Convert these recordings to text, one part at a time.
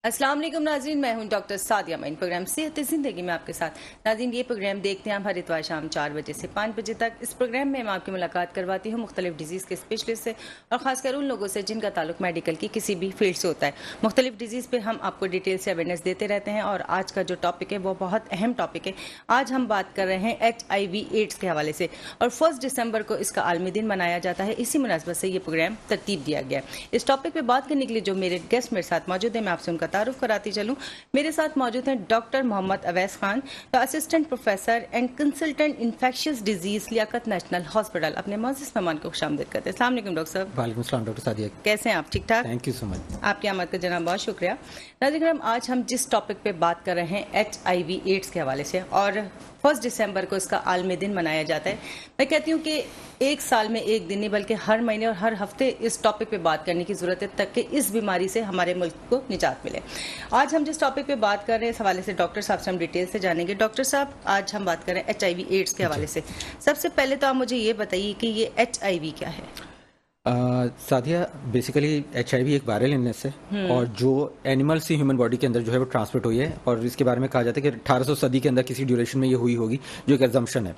अस्सलाम वालेकुम नाज़रीन, मैं हूं डॉक्टर सादिया माइन। प्रोग्राम सेहत ज़िंदगी में आपके साथ। नाज़रीन, ये प्रोग्राम देखते हैं हम हर इतवार शाम 4 बजे से 5 बजे तक। इस प्रोग्राम में मैं आपकी मुलाकात करवाती हूं मुख्तलिफ डिजीज़ के स्पेशलिस्ट से और ख़ासकर उन लोगों से जिनका ताल्लुक मेडिकल की किसी भी फील्ड से होता है। मुख्तलिफ डिजीज़ पर हम आपको डिटेल से अवेयरनेस देते रहते हैं और आज का जो टॉपिक है वो बहुत अहम टॉपिक है। आज हम बात कर रहे हैं HIV एड्स के हवाले से और 1 दिसंबर को इसका आलमी दिन मनाया जाता है। इसी मुनासबत से ये प्रोग्राम तरतीब दिया गया। इस टॉपिक पर बात करने के लिए जो मेरे गेस्ट मेरे साथ मौजूद है, मैं आपसे उनका तारुफ कराती चलूं। मेरे साथ मौजूद हैं doctor Mohammad Awais Khan, assistant professor and consultant infectious disease Liaquat national hospital. अपने मोअज़्ज़िज़ मेहमान को खुशामदीद करते हैं। अस्सलाम वालेकुम डॉक्टर साहब। वालेकुम सलाम डॉक्टर सादिया। कैसे हैं आप? ठीक ठाक? Thank you so much. आपकी आमद का जनाब बहुत शुक्रिया। नाज़रीन, आज हम जिस टॉपिक पे बात कर रहे हैं HIV एड्स के हवाले से और 1 दिसंबर को इसका आलमी दिन मनाया जाता है। मैं कहती हूँ कि एक साल में एक दिन नहीं बल्कि हर महीने और हर हफ्ते इस टॉपिक पे बात करने की ज़रूरत है ताकि इस बीमारी से हमारे मुल्क को निजात मिले। आज हम जिस टॉपिक पे बात कर रहे हैं इस हवाले से डॉक्टर साहब से हम डिटेल से जानेंगे। डॉक्टर साहब, आज हम बात कर रहे हैं HIV एड्स के हवाले से। सबसे पहले तो आप मुझे ये बताइए कि ये HIV क्या है? सादिया, बेसिकली HIV एक वायरल इलनेस है और जो एनिमल से ह्यूमन बॉडी के अंदर जो है वो ट्रांसमिट हुई है और इसके बारे में कहा जाता है कि 1800 सदी के अंदर किसी ड्यूरेशन में ये हुई होगी, जो एक एजम्पशन है।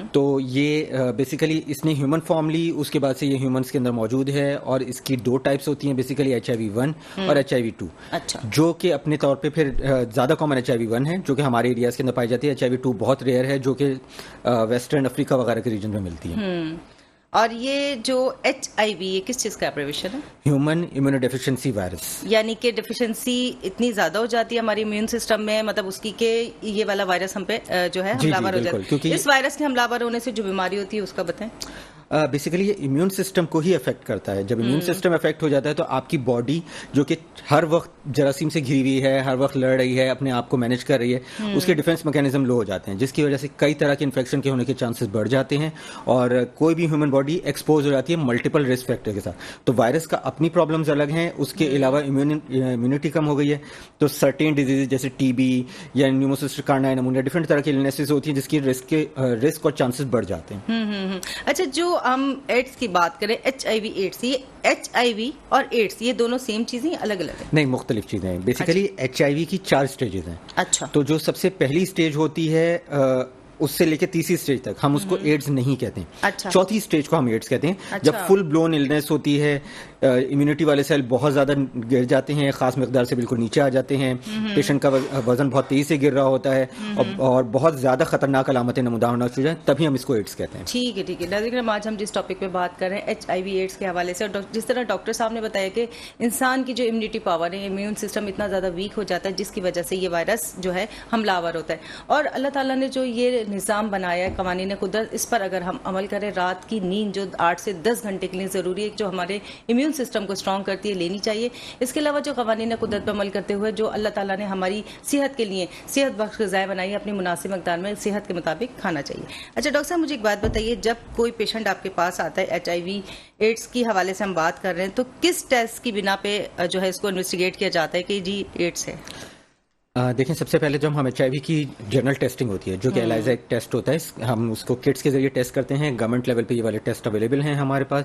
तो ये बेसिकली इसने ह्यूमन फॉर्म ली, उसके बाद से ये ह्यूमंस के अंदर मौजूद है और इसकी 2 टाइप्स होती हैं बेसिकली, HIV-1 और HIV-2। अच्छा। जो कि अपने तौर पर फिर ज़्यादा कॉमन HIV-1 है जो कि हमारे एरियाज के अंदर पाई जाती है। HIV-2 बहुत रेयर है जो कि वेस्टर्न अफ्रीका वगैरह के रीजन में मिलती है। और ये जो HIV ये किस चीज़ का एब्रिविएशन है? Human immunodeficiency virus. यानी कि डेफिशिएंसी इतनी ज़्यादा हो जाती है हमारे इम्यून सिस्टम में, मतलब उसकी के ये वाला वायरस हम पे जो है हमलावर हो जाता है। इस वायरस के हमलावर होने से जो बीमारी होती है उसका बताएं। बेसिकली ये इम्यून सिस्टम को ही अफेक्ट करता है। जब इम्यून सिस्टम अफेक्ट हो जाता है तो आपकी बॉडी जो कि हर वक्त जरासीम से घिरी हुई है, हर वक्त लड़ रही है, अपने आप को मैनेज कर रही है, उसके डिफेंस मैकेनिज्म लो हो जाते हैं, जिसकी वजह से कई तरह के इन्फेक्शन के होने के चांसेस बढ़ जाते हैं और कोई भी ह्यूमन बॉडी एक्सपोज हो जाती है मल्टीपल रिस्क फैक्टर के साथ। तो वायरस का अपनी प्रॉब्लम्स अलग हैं, उसके अलावा इम्यूनिटी कम हो गई है तो सर्टेन डिजीज जैसे TB या न्यूमोसिस्टिक कार्डिनल नमूनिया, डिफरेंट तरह की इलनेसेस होती हैं जिसकी रिस्क और चांसेस बढ़ जाते हैं। अच्छा, जो हम एड्स की बात करें, HIV एड्स, ये HIV और एड्स ये दोनों सेम चीजें अलग अलग है? नहीं, मुख्तलिफ चीजें हैं। बेसिकली HIV की 4 स्टेजेस हैं। अच्छा। तो जो सबसे पहली स्टेज होती है उससे लेके तीसरी स्टेज तक हम उसको एड्स नहीं कहते हैं। अच्छा। चौथी स्टेज को हम एड्स कहते हैं। अच्छा। जब फुल ब्लोन इलनेस होती है, इम्यूनिटी वाले सेल बहुत ज्यादा गिर जाते हैं, खास मकदार से बिल्कुल नीचे आ जाते हैं, पेशेंट का वजन बहुत तेजी से गिर रहा होता है और बहुत ज्यादा खतरनाक अलामतें नमूदार होना शुरू हो जाए, तभी हम इसको एड्स कहते हैं। ठीक है, ठीक है। नाज़रीन, आज हम जिस टॉपिक पे बात कर रहे हैं HIV एड्स के हवाले से, और जिस तरह डॉक्टर साहब ने बताया कि इंसान की जो इम्यूनिटी पावर है, इम्यून सिस्टम इतना ज़्यादा वीक हो जाता है जिसकी वजह से ये वायरस जो है हमलावर होता है। और अल्लाह ताला ने जो ये निज़ाम बनाया है, कवानीन कुदरत, इस पर अगर हम अमल करें, रात की नींद जो 8 से 10 घंटे के लिए ज़रूरी है, जो हमारे इम्यून सिस्टम को स्ट्रॉन्ग करती है, लेनी चाहिए। इसके अलावा जो कवानीन कुदरत पर अमल करते हुए जो अल्लाह ताला ने हमारी सेहत के लिए सेहत बख्श ग़िज़ाएं बनाई, अपनी मुनासिब मकदार में सेहत के मुताबिक खाना चाहिए। अच्छा डॉक्टर साहब, मुझे एक बात बताइए, जब कोई पेशेंट आपके पास आता है HIV एड्स की हवाले से हम बात कर रहे हैं, तो किस टेस्ट की बिना पे जो है इसको इन्वेस्टिगेट किया जाता है कि जी एड्स है? देखें, सबसे पहले जब हम HIV की जनरल टेस्टिंग होती है जो कि एलाइजा एक टेस्ट होता है, हम उसको किट्स के जरिए टेस्ट करते हैं। गवर्नमेंट लेवल पे ये वाले टेस्ट अवेलेबल हैं हमारे पास।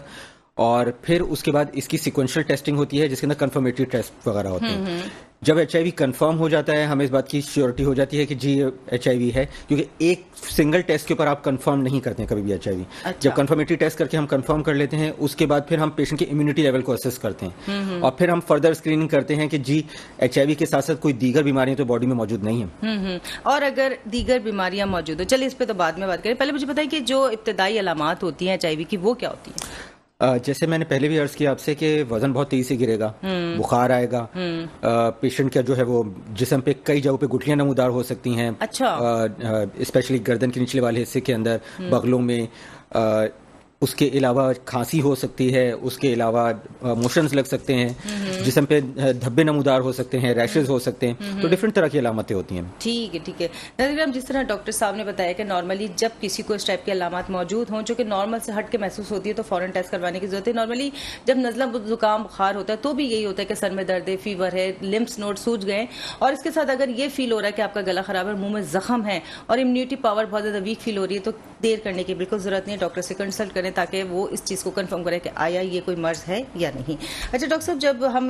और फिर उसके बाद इसकी सिक्वेंशियल टेस्टिंग होती है जिसके अंदर कंफर्मेटरी टेस्ट वगैरह होते हैं। जब HIV कंफर्म हो जाता है, हमें इस बात की श्योरिटी हो जाती है कि जी HIV है, क्योंकि एक सिंगल टेस्ट के ऊपर आप कंफर्म नहीं करते हैं कभी भी HIV। अच्छा। जब कंफर्मेटरी टेस्ट करके हम कंफर्म कर लेते हैं, उसके बाद फिर हम पेशेंट के इम्यूनिटी लेवल को असेस करते हैं और फिर हम फर्दर स्क्रीनिंग करते हैं कि जी HIV के साथ साथ कोई दीगर बीमारियां तो बॉडी में मौजूद नहीं है। और अगर दीगर बीमारियां मौजूद हो, चलिए इस पर तो बाद में बात करें, पहले मुझे बताइए कि जो इब्तदाई अलामात होती हैं HIV की वो क्या होती है? जैसे मैंने पहले भी अर्ज किया आपसे कि वजन बहुत तेजी से गिरेगा, बुखार आएगा, पेशेंट का जो है वो जिस्म पे कई जगहों पे गुठलियां नमूदार हो सकती हैं। अच्छा। स्पेशली गर्दन के निचले वाले हिस्से के अंदर, बगलों में। उसके अलावा खांसी हो सकती है, उसके अलावा मोशंस लग सकते हैं, जिस्म पे धब्बे नमूदार हो सकते हैं, रैशेज हो सकते हैं। तो डिफरेंट तरह की अलामतें होती हैं। ठीक है, ठीक है। नाज़रीन, जिस तरह डॉक्टर साहब ने बताया कि नॉर्मली जब किसी को इस टाइप की अलामत मौजूद हों जो कि नॉर्मल से हट के महसूस होती है तो फौरन टेस्ट करवाने की जरूरत है। नॉर्मली जब नज़ला जुकाम बुखार होता है तो भी यही होता है कि सर में दर्द है, फीवर है, लिम्फ्स नोड सूज गए, और इसके साथ अगर ये फील हो रहा है कि आपका गला खराब है, मुंह में जख्म है और इम्यूनिटी पावर बहुत ज़्यादा वीक फील हो रही है, तो देर करने की बिल्कुल जरूरत नहीं है, डॉक्टर से कंसल्ट करें ताकि वो इस चीज़ को कंफर्म करें कि आया ये कोई मर्ज है या नहीं। अच्छा डॉक्टर साहब, जब हम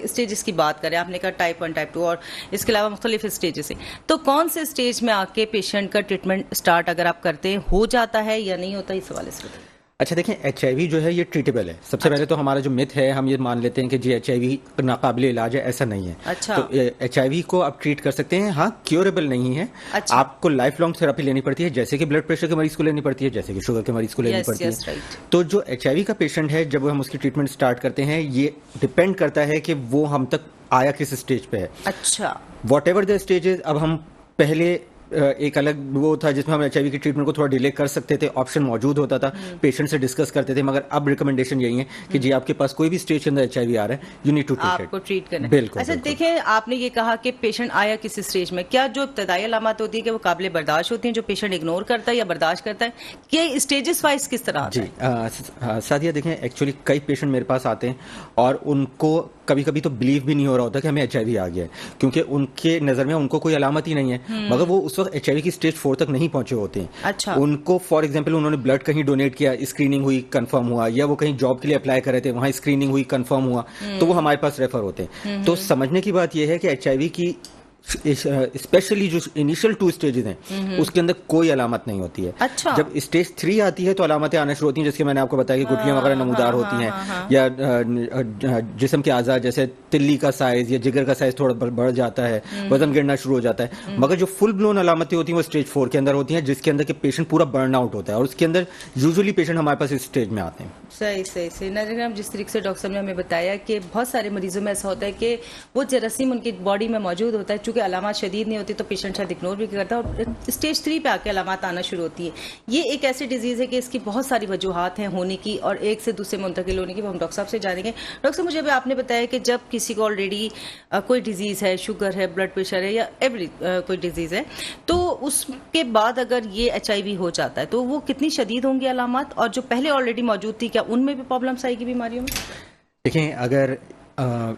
स्टेजेस की बात करें, आपने कहा टाइप 1 टाइप 2 और इसके अलावा मुख्तलिफ स्टेजेस हैं, तो कौन से स्टेज में आके पेशेंट का ट्रीटमेंट स्टार्ट अगर आप करते हैं हो जाता है या नहीं होता, इस हवाले से बताइए। अच्छा देखें, HIV जो है ये ट्रीटेबल है। सबसे पहले तो हमारा जो मिथ है, हम ये मान लेते हैं कि जी HIV नाकाबिल इलाज है, ऐसा नहीं है। अच्छा। तो HIV को आप ट्रीट कर सकते हैं, हाँ क्योरेबल नहीं है। अच्छा। आपको लाइफ लॉन्ग थेरेपी लेनी पड़ती है, जैसे कि ब्लड प्रेशर के मरीज को लेनी पड़ती है, जैसे कि शुगर के मरीज को लेनी पड़ती है। right. तो जो HIV का पेशेंट है, जब हम उसकी ट्रीटमेंट स्टार्ट करते हैं, ये डिपेंड करता है कि वो हम तक आया किस स्टेज पे है। अच्छा। वॉट एवर द स्टेजेस, अब हम पहले एक अलग वो था जिसमें हम HIV की ट्रीटमेंट को थोड़ा डिले कर सकते थे, ऑप्शन मौजूद होता था, पेशेंट से डिस्कस करते थे, मगर अब रिकमेंडेशन यही है कि जी आपके पास कोई भी स्टेज के अंदर HIV आ रहा है, यू नीड टू ट्रीट आपको ट्रीट करना है। बिल्कुल। अच्छा देखें, आपने ये कहा कि पेशेंट आया किस स्टेज में, क्या जो इब्तदाई अलामत होती है कि वो काबिल बर्दाश्त होती हैं, जो पेशेंट इग्नोर करता है या बर्दाश्त करता है, क्या स्टेजेस वाइज किस तरह आता है? जी सादिया, देखें एक्चुअली कई पेशेंट मेरे पास आते हैं और उनको कभी कभी तो बिलीव भी नहीं हो रहा होता कि हमें HIV आ गया है, क्योंकि उनके नज़र में उनको कोई अलामत ही नहीं है, मगर वो उस वक्त HIV की स्टेज 4 तक नहीं पहुंचे होते हैं। अच्छा। उनको फॉर एग्जांपल उन्होंने ब्लड कहीं डोनेट किया, स्क्रीनिंग हुई, कंफर्म हुआ, या वो कहीं जॉब के लिए अप्लाई कर रहे थे, वहां स्क्रीनिंग हुई, कंफर्म हुआ, तो वो हमारे पास रेफर होते हैं। तो समझने की बात यह है कि HIV की स्पेशली जो इनिशियल 2 स्टेजेस हैं उसके अंदर कोई अलामत नहीं होती है। अच्छा। जब स्टेज 3 आती है तो अलामतें आना शुरू होती हैं, जैसे मैंने आपको बताया कि गुठलियां वगैरह नमूदार होती हैं, या जिस्म के आज़ा जैसे तिल्ली का साइज या जिगर का साइज थोड़ा बढ़ जाता है, वजन गिरना शुरू हो जाता है। मगर जो फुल ब्लोन अलामतें होती हैं वो स्टेज 4 के अंदर होती हैं, जिसके अंदर के पेशेंट पूरा बर्न आउट होता है, और उसके अंदर यूजुअली पेशेंट हमारे पास इस स्टेज में आते हैं। सही नाज़रीन, जिस तरीके से डॉक्टर साहब ने हमें बताया कि बहुत सारे मरीजों में ऐसा होता है कि वो जरासीम उनकी बॉडी में मौजूद होता है, चूंकि अलामत शदीद नहीं होती तो पेशेंट शायद इग्नोर भी करता है, और स्टेज 3 पे आके अलामत आना शुरू होती है। ये एक ऐसी डिजीज़ है कि इसकी बहुत सारी वजूहात हैं होने की और एक से दूसरे मुंतकिल होने की, वो हम डॉक्टर साहब से जानेंगे। डॉक्टर साहब, मुझे अभी आपने बताया कि जब किसी को ऑलरेडी कोई डिजीज़ है, शुगर है, ब्लड प्रेशर है, या एवरी कोई डिजीज़ है, तो उसके बाद अगर ये HIV हो जाता है तो वो कितनी शदीद होंगी अलामत, और जो पहले ऑलरेडी मौजूद थी क्या उनमें भी प्रॉब्लम्स आएगी बीमारियों में? देखें, अगर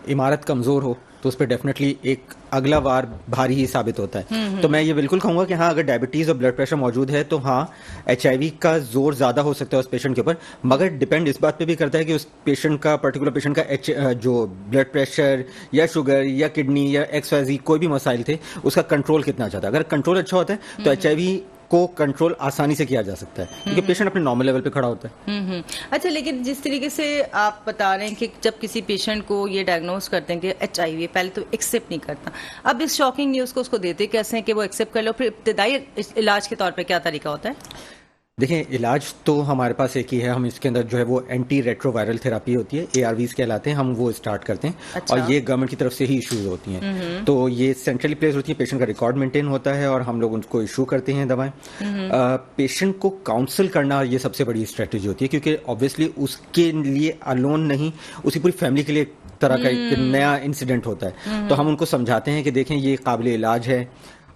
इमारत कमज़ोर हो तो उस पर डेफिनेटली एक अगला वार भारी ही साबित होता है। तो मैं ये बिल्कुल कहूँगा कि हाँ, अगर डायबिटीज़ और ब्लड प्रेशर मौजूद है तो हाँ, HIV का जोर ज़्यादा हो सकता है उस पेशेंट के ऊपर, मगर डिपेंड इस बात पे भी करता है कि उस पेशेंट का, पर्टिकुलर पेशेंट का जो ब्लड प्रेशर या शुगर या किडनी या XYZ कोई भी मसाइल थे, उसका कंट्रोल कितना अच्छा था। अगर कंट्रोल अच्छा होता है तो HIV को कंट्रोल आसानी से किया जा सकता है, क्योंकि पेशेंट अपने नॉर्मल लेवल पे खड़ा होता है। अच्छा, लेकिन जिस तरीके से आप बता रहे हैं कि जब किसी पेशेंट को ये डायग्नोज करते हैं कि HIV, पहले तो एक्सेप्ट नहीं करता, अब इस शॉकिंग न्यूज़ को उसको देते कैसे हैं कि वो एक्सेप्ट कर लो, फिर इब्तिदाई इलाज के तौर पे क्या तरीका होता है? देखिए, इलाज तो हमारे पास एक ही है। हम इसके अंदर जो है वो एंटी रेट्रोवायरल थेरापी होती है, ARVs कहलाते हैं, हम वो स्टार्ट करते हैं। अच्छा। और ये गवर्नमेंट की तरफ से ही इशूज होती हैं, तो ये सेंट्रली प्लेस होती है, पेशेंट का रिकॉर्ड मेंटेन होता है और हम लोग उनको इशू करते हैं दवाएं। पेशेंट को काउंसिल करना ये सबसे बड़ी स्ट्रेटेजी होती है, क्योंकि ऑब्वियसली उसके लिए अलोन नहीं, उसकी पूरी फैमिली के लिए एक तरह का एक नया इंसिडेंट होता है। तो हम उनको समझाते हैं कि देखें, ये काबिल इलाज है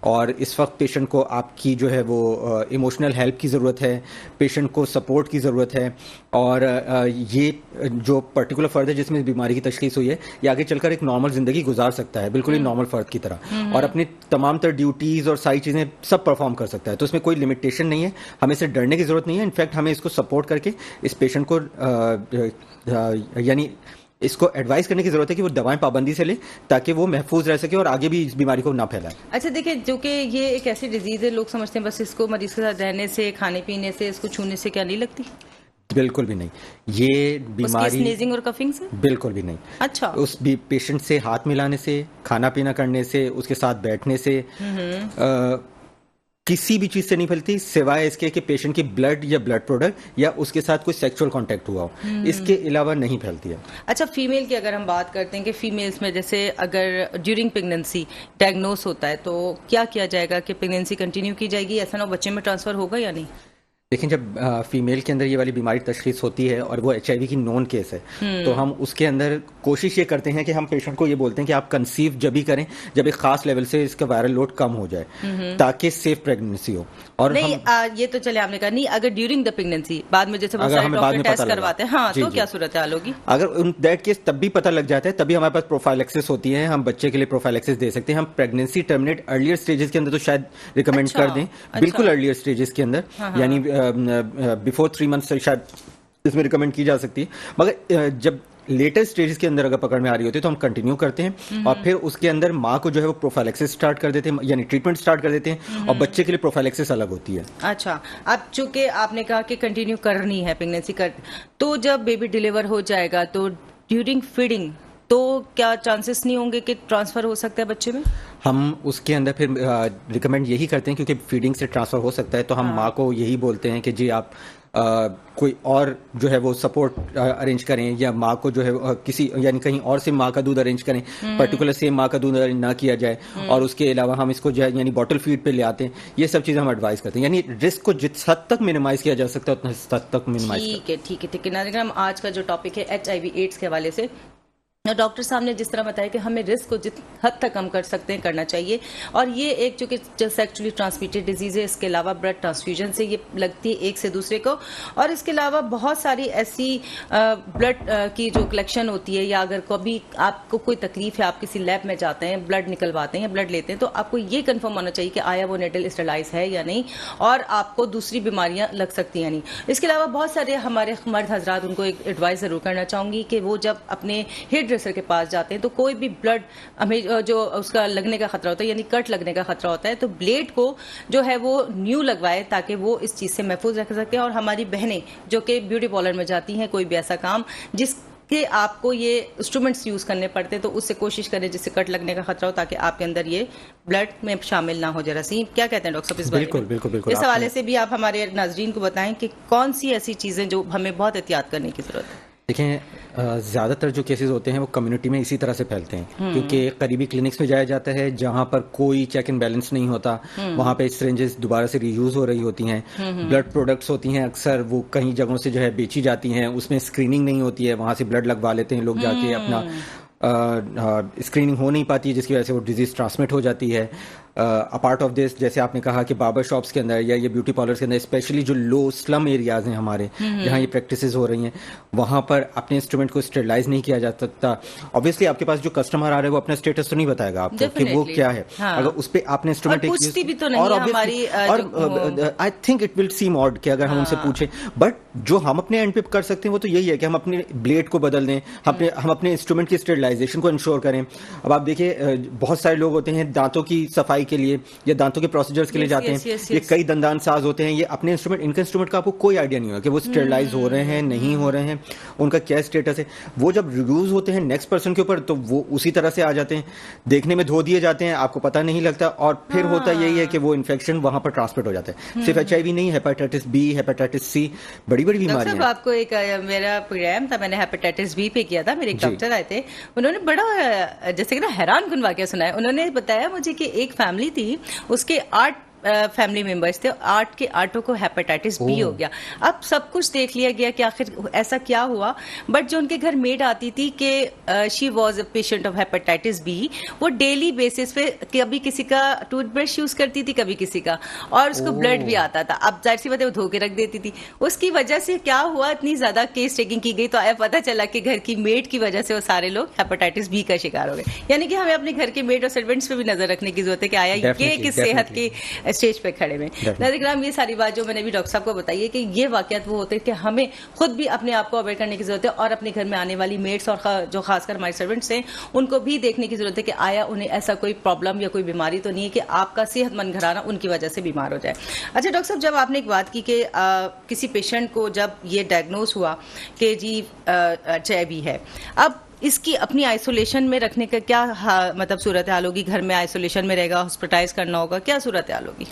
और इस वक्त पेशेंट को आपकी जो है वो इमोशनल हेल्प की ज़रूरत है, पेशेंट को सपोर्ट की ज़रूरत है, और ये जो पर्टिकुलर फ़र्द है जिसमें इस बीमारी की तशख़ीस हुई है, ये आगे चलकर एक नॉर्मल ज़िंदगी गुजार सकता है, बिल्कुल ही नॉर्मल फ़र्द की तरह, और अपनी तमाम तर ड्यूटीज़ और सारी चीज़ें सब परफॉर्म कर सकता है। तो इसमें कोई लिमिटेशन नहीं है, हमें इससे डरने की ज़रूरत नहीं है। इनफैक्ट हमें इसको सपोर्ट करके इस पेशेंट को यानी इसको एडवाइस करने की जरूरत है कि वो दवाएं पाबंदी से ले, ताकि वो महफूज रह सके और आगे भी इस बीमारी को ना फैलाए। अच्छा देखिए, जो कि ये एक ऐसी डिजीज है, लोग समझते हैं बस इसको मरीज के साथ रहने से, खाने पीने से, इसको छूने से क्या नहीं लगती? बिल्कुल भी नहीं। ये बीमारी स्नीजिंग और कफिंग से बिल्कुल भी नहीं। अच्छा। उस पेशेंट से हाथ मिलाने से, खाना पीना करने से, उसके साथ बैठने से किसी भी चीज से नहीं फैलती, सिवाय इसके कि पेशेंट की ब्लड या ब्लड प्रोडक्ट या उसके साथ कोई सेक्सुअल कांटेक्ट हुआ हो, इसके अलावा नहीं फैलती है। अच्छा, फीमेल की अगर हम बात करते हैं कि फीमेल्स में जैसे अगर ड्यूरिंग प्रेगनेंसी डायग्नोस होता है तो क्या किया जाएगा कि प्रेगनेंसी कंटिन्यू की जाएगी, ऐसा ना बच्चे में ट्रांसफर होगा या नहीं? लेकिन जब फीमेल के अंदर ये वाली बीमारी तशखीस होती है और वो HIV की नॉन केस है, तो हम उसके अंदर कोशिश ये करते हैं कि हम पेशेंट को ये बोलते हैं कि आप कंसीव जब भी करें जब एक खास लेवल से इसका वायरल लोड कम हो जाए, ताकि सेफ प्रेगनेंसी हो। और नहीं, ये तो चले आपने कहा, नहीं अगर ड्यूरिंग द प्रेगनेंसी बाद में जैसे बहुत सारे डॉक्टर टेस्ट करवाते हैं, हाँ, तो क्या सूरत हाल होगी? अगर उन दैट केस तब भी पता लग जाता है, तभी हमारे पास प्रोफाइलेक्सिस होती है, हम बच्चे के लिए प्रोफाइलेक्सिस दे सकते हैं। हम प्रेगनेंसी टर्मिनेट अर्लियर स्टेजेस के अंदर तो शायद रिकमेंड कर दें, बिल्कुल अर्लियर स्टेजेस के अंदर, यानी बिफोर 3 मंथ्स से शायद इसमें रिकमेंड की जा सकती है। मगर जब लेटेस्ट स्टेजेस के अंदर अगर पकड़ में आ रही होती है तो हम कंटिन्यू करते हैं, और फिर उसके अंदर माँ को जो है वो प्रोफाइलेक्सिस स्टार्ट कर देते हैं, यानी ट्रीटमेंट स्टार्ट कर देते हैं, और बच्चे के लिए प्रोफाइलेक्सिस अलग होती है। अच्छा, अब चूंकि आपने कहा कि कंटिन्यू करनी है प्रेगनेंसी कर, तो जब बेबी डिलीवर हो जाएगा तो ड्यूरिंग फीडिंग तो क्या चांसेस नहीं होंगे कि ट्रांसफर हो सकता है बच्चे में? हम उसके अंदर फिर रिकमेंड यही करते हैं, क्योंकि फीडिंग से ट्रांसफर हो सकता है, तो हम माँ को यही बोलते हैं कि जी आप कोई और जो है वो सपोर्ट अरेंज करें, या माँ को जो है किसी यानी कहीं और से माँ का दूध अरेंज करें, पर्टिकुलर सेम माँ का दूध अरेंज ना किया जाए, और उसके अलावा हम इसको जो है यानी बॉटल फीड पे ले आते हैं। ये सब चीज़ें हम एडवाइस करते हैं, यानी रिस्क को जिस हद तक मिनिमाइज किया जा सकता है उतना हद तक मिनिमाइज। ठीक है नाज़रीन, हम आज का जो टॉपिक है HIV एड्स के हवाले से, डॉक्टर साहब ने जिस तरह बताया कि हमें रिस्क को जित हद तक कम कर सकते हैं करना चाहिए, और ये एक जो कि सेक्सुअली ट्रांसमिटेड डिजीज़ है, इसके अलावा ब्लड ट्रांसफ्यूजन से ये लगती है एक से दूसरे को, और इसके अलावा बहुत सारी ऐसी ब्लड की जो कलेक्शन होती है, या अगर कभी आपको कोई तकलीफ है, आप किसी लैब में जाते हैं, ब्लड निकलवाते हैं, ब्लड लेते हैं, तो आपको ये कन्फर्म होना चाहिए कि आया वो नेटल स्टेरलाइज है या नहीं, और आपको दूसरी बीमारियां लग सकती हैं नहीं। इसके अलावा बहुत सारे हमारे मर्द हजरात, उनको एक एडवाइस ज़रूर करना चाहूँगी कि वो जब अपने हेयर ड्रेसर के पास जाते हैं तो कोई भी ब्लड हमें जो उसका लगने का खतरा होता है, यानी कट लगने का खतरा होता है, तो ब्लेड को जो है वो न्यू लगवाए, ताकि वो इस चीज़ से महफूज रख सके। और हमारी बहनें जो कि ब्यूटी पार्लर में जाती हैं, कोई भी ऐसा काम जिसके आपको ये इंस्ट्रूमेंट्स यूज करने पड़ते हैं, तो उससे कोशिश करें जिससे कट लगने का खतरा हो, ताकि आपके अंदर ये ब्लड में शामिल ना हो। जरासीम, क्या कहते हैं डॉक्टर साहब इस बारे में? बिल्कुल। इस हवाले से भी आप हमारे नाजरीन को बताएं कि कौन सी ऐसी चीजें जो हमें बहुत एहतियात करने की जरूरत है। देखें, ज़्यादातर जो केसेस होते हैं वो कम्युनिटी में इसी तरह से फैलते हैं, क्योंकि करीबी क्लिनिक्स में जाया जाता है जहां पर कोई चेक एंड बैलेंस नहीं होता, वहां पे सिरिंजेस दोबारा से रीयूज हो रही होती हैं, ब्लड प्रोडक्ट्स होती हैं, अक्सर वो कई जगहों से जो है बेची जाती हैं, उसमें स्क्रीनिंग नहीं होती है, वहां से ब्लड लगवा लेते हैं लोग जाके, अपना स्क्रीनिंग हो नहीं पाती है, जिसकी वजह से वो डिजीज ट्रांसमिट हो जाती है। अपार्ट ऑफ दिस, जैसे आपने कहा कि बार्बर शॉप्स के अंदर या ये ब्यूटी पार्लर्स के अंदर, स्पेशली जो लो स्लम एरियाज हैं हमारे, जहाँ ये प्रैक्टिसेस हो रही हैं, वहाँ पर अपने इंस्ट्रूमेंट को स्टेरलाइज नहीं किया जा सकता। ऑब्वियसली आपके पास जो कस्टमर आ रहा है वो अपना स्टेटस तो नहीं बताएगा आपको कि वो क्या है, अगर उस पर आपने इंस्ट्रूमेंट और I think it will seam odd कि अगर हम उनसे पूछें, बट जो हम अपने एंड पे कर सकते हैं वो तो यही है कि हम अपने ब्लेड को बदल दें, हम अपने इंस्ट्रूमेंट की स्टेरलाइजेशन को इंश्योर करें। अब आप देखिए, बहुत सारे लोग होते हैं दांतों की सफाई के लिए या दांतों के प्रोसीजर्स के लिए जाते हैं, ये कई दंदान साज होते हैं, ये अपने इंस्ट्रूमेंट, इनका इंस्ट्रूमेंट का आपको कोई आइडिया नहीं होगा कि वो स्टेरलाइज हो रहे हैं, नहीं हो रहे हैं, उनका क्या स्टेटस है। वो जब यूज होते हैं नेक्स्ट पर्सन के ऊपर तो वो उसी तरह से आ जाते हैं, देखने में धो दिए जाते हैं, आपको पता नहीं लगता, और फिर होता यही है कि वो इन्फेक्शन वहां पर ट्रांसमिट हो जाता है। सिर्फ HIV नहीं, हेपेटाइटिस B, हेपेटाइटिस C, बड़ी बड़ी बीमारियां। आपको एक मेरा प्रोग्राम था, मैंने हेपेटाइटिस B पे किया था, मेरे एक डॉक्टर आए थे, उन्होंने बड़ा जैसे कि ना हैरान कुन वाकया सुनाया। उन्होंने बताया मुझे कि एक फैमिली थी, उसके 8 फैमिली मेंबर्स थे, 8 के 8 को हेपेटाइटिस B हो गया। अब सब कुछ देख लिया गया कि आखिर ऐसा क्या हुआ, बट जो उनके घर मेड आती थी कि she was a patient of hepatitis B, वो डेली बेसिस पे कभी किसी का टूथब्रश यूज करती थी, कभी किसी का, और उसको ब्लड भी आता था। अब जाहिर सी बात है वो धो के रख देती थी। उसकी वजह से क्या हुआ, इतनी ज्यादा केस टेकिंग की गई तो आया पता चला कि घर की मेड की वजह से वो सारे लोग हेपेटाइटिस B का शिकार हो गए। यानी कि हमें अपने घर के मेड और सर्वेंट्स पे भी नजर रखने की जरूरत है कि आया ये किस सेहत की स्टेज पे खड़े में। नाज़रीन, ये सारी बात जो मैंने भी डॉक्टर साहब को बताई है कि ये वाकयात वो होते हैं कि हमें खुद भी अपने आप को अवेयर करने की जरूरत है, और अपने घर में आने वाली मेड्स और जो खासकर हमारे सर्वेंट्स हैं उनको भी देखने की जरूरत है कि आया उन्हें ऐसा कोई प्रॉब्लम या कोई बीमारी तो नहीं है कि आपका सेहतमंद घराना उनकी वजह से बीमार हो जाए। अच्छा डॉक्टर साहब, जब आपने एक बात की कि किसी पेशेंट को जब ये डायग्नोज हुआ कि जी HIV है, अब इसकी अपनी आइसोलेशन में रखने का क्या मतलब सूरत हाल होगी? घर में आइसोलेशन में रहेगा, हॉस्पिटलाइज करना होगा, क्या सूरत हाल होगी?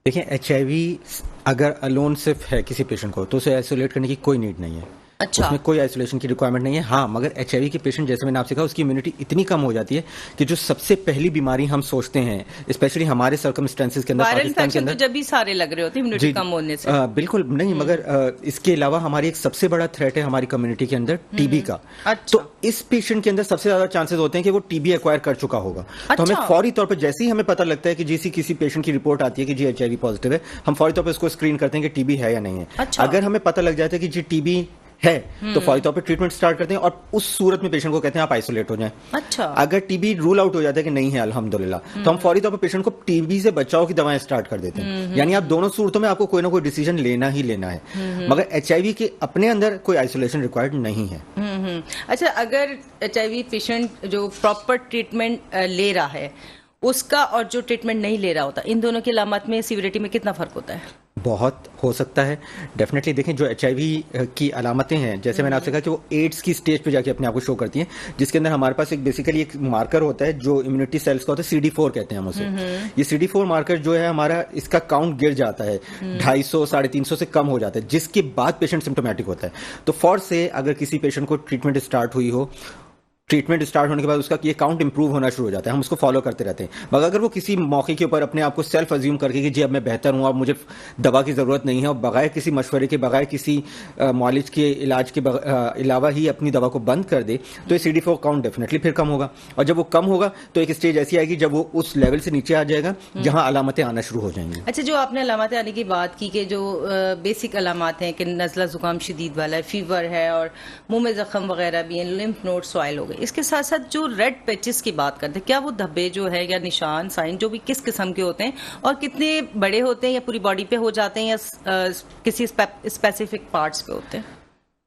देखिए, HIV अगर अलोन सिर्फ है किसी पेशेंट को तो उसे आइसोलेट करने की कोई नीड नहीं है, अच्छा। उसमें कोई आइसोलेशन की रिक्वायरमेंट नहीं है। हाँ, मगर HIV के पेशेंट, जैसे मैंने आपसे कहा, उसकी इम्यूनिटी इतनी कम हो जाती है कि जो सबसे पहली बीमारी हम सोचते हैं, स्पेशली हमारे सर्कमस्टेंसेस के अंदर, वायरल पाकिस्तान के इन्फेक्शन अंदर, तो जब भी सारे लग रहे होते हैं इम्यूनिटी कम होने से। बिल्कुल नहीं, मगर इसके अलावा हमारी एक सबसे बड़ा थ्रेट है हमारी कम्युनिटी के अंदर TB का। अच्छा। तो इस पेशेंट के अंदर सबसे ज्यादा चांसेस होते हैं कि वो TB एक्वायर कर चुका होगा। तो हमें फौरी तौर पर, जैसे ही हमें पता लगता है कि जैसी किसी पेशेंट की रिपोर्ट आती है कि जी HIV पॉजिटिव है, हम फौरी तौर पर उसको स्क्रीन करते हैं कि TB है या नहीं है। अच्छा। अगर हमें पता लग जाता है कि जी TB है, तो फौरी तौर पर ट्रीटमेंट स्टार्ट करते हैं और उस सूरत में पेशेंट को कहते हैं आप आइसोलेट हो जाएं। अच्छा। अगर TB रूल आउट हो जाता है कि नहीं है अल्हम्दुलिल्लाह, तो हम फौरी तौर पर पेशेंट को TB से बचाव की दवाएं स्टार्ट कर देते हैं। यानी आप दोनों सूरतों में आपको कोई ना कोई डिसीजन लेना ही लेना है। मगर HIV के अपने अंदर कोई आइसोलेशन रिक्वायर्ड नहीं है। अच्छा, अगर HIV पेशेंट जो प्रॉपर ट्रीटमेंट ले रहा है उसका और जो ट्रीटमेंट नहीं ले रहा होता, इन दोनों की अलामत में, सीवियरिटी में कितना फर्क होता है? बहुत हो सकता है डेफिनेटली। देखें, जो HIV की अलामतें हैं, जैसे मैंने आपसे कहा कि वो एड्स की स्टेज पे जाके अपने आप को शो करती हैं, जिसके अंदर हमारे पास एक बेसिकली एक मार्कर होता है जो इम्यूनिटी सेल्स का होता है, CD4 कहते हैं हम उसे। ये CD4 मार्कर जो है हमारा, इसका काउंट गिर जाता है, 250 350 से कम हो जाता है, जिसके बाद पेशेंट सिम्टोमेटिक होता है। तो फौर से अगर किसी पेशेंट को ट्रीटमेंट स्टार्ट हुई हो, ट्रीटमेंट स्टार्ट होने के बाद उसका ये काउंट इंप्रूव होना शुरू हो जाता है, हम उसको फॉलो करते रहते हैं। मगर अगर वो किसी मौके के ऊपर अपने आप को सेल्फ अज्यूम करके कि जी अब मैं बेहतर हूँ, अब मुझे दवा की ज़रूरत नहीं है, और बगैर किसी मशवरे के, बगैर किसी मॉलिज के इलाज के अलावा ही अपनी दवा को बंद कर दे, तो ये CD4 काउंट डेफिनेटली फिर कम होगा। और जब वो कम होगा तो एक स्टेज ऐसी आएगी जब वो उस लेवल से नीचे आ जाएगा जहाँ अलामतें आना शुरू हो जाएंगी। अच्छा, जो आपने अलामतें आने की बात की कि जो बेसिक अलामत हैं कि नज़ला जुकाम शदीद वाला है, फीवर है और मुंह में जख्म वगैरह भी हैं, लिम्फ नोड सॉइल हो गए, इसके साथ साथ जो रेड पैचेस की बात करते हैं, क्या वो धब्बे जो है या निशान साइन जो भी किस किस्म के होते हैं और कितने बड़े होते हैं, या पूरी बॉडी पे हो जाते हैं या किसी स्पेसिफिक पार्ट्स पे होते हैं?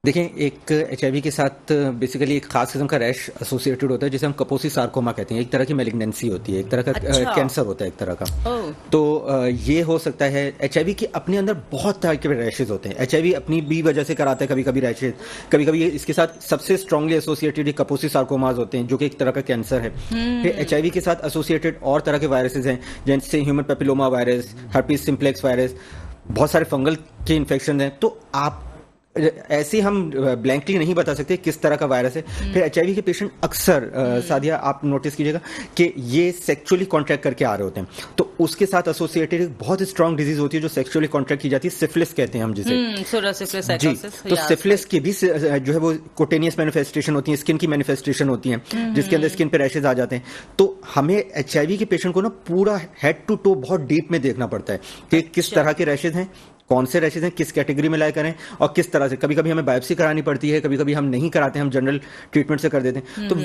देखें, एक HIV के साथ बेसिकली एक खास किस्म का रैश एसोसिएटेड होता है जिसे हम कपोसी सार्कोमा कहते हैं। एक तरह की मेलिग्नेंसी होती है, एक तरह का कैंसर होता है एक तरह का। तो ये हो सकता है। HIV के अपने अंदर बहुत तरह के रैशेज होते हैं। HIV अपनी भी वजह से कराता है कभी कभी रैशेज, कभी कभी इसके साथ सबसे स्ट्रांगली एसोसिएटेड कपोसी सार्कोमाज होते हैं जो कि एक तरह का कैंसर है। फिर HIV के साथ एसोसिएटेड और तरह के वायरसेज हैं, जैसे human papilloma virus, herpes simplex virus, बहुत सारे फंगल के इन्फेक्शन हैं। तो आप ऐसे हम ब्लैंकली नहीं बता सकते किस तरह का वायरस है। फिर HIV के पेशेंट अक्सर सादिया आप नोटिस कीजिएगा कि ये सेक्सुअली कॉन्ट्रैक्ट करके आ रहे होते हैं, तो उसके साथ एसोसिएटेड एक बहुत स्ट्रांग डिजीज होती है जो सेक्सुअली कॉन्ट्रैक्ट की जाती है, सिफिलिस कहते हैं हम जिसे। जी, तो सिफिलिस की भी जो है वो कोटेनियस मैनिफेस्टेशन होती है, स्किन की मैनिफेस्टेशन होती है जिसके अंदर स्किन पे रैशेज आ जाते हैं। तो हमें HIV के पेशेंट को ना पूरा हेड टू टो बहुत डीप में देखना पड़ता है कि किस तरह के रैशेज हैं, कौन से रैशेज हैं, किस कैटेगरी में लाए करें और किस तरह से। कभी कभी हमें बायोप्सी करानी पड़ती है, कभी कभी हम नहीं कराते, हम जनरल ट्रीटमेंट से कर देते हैं। तो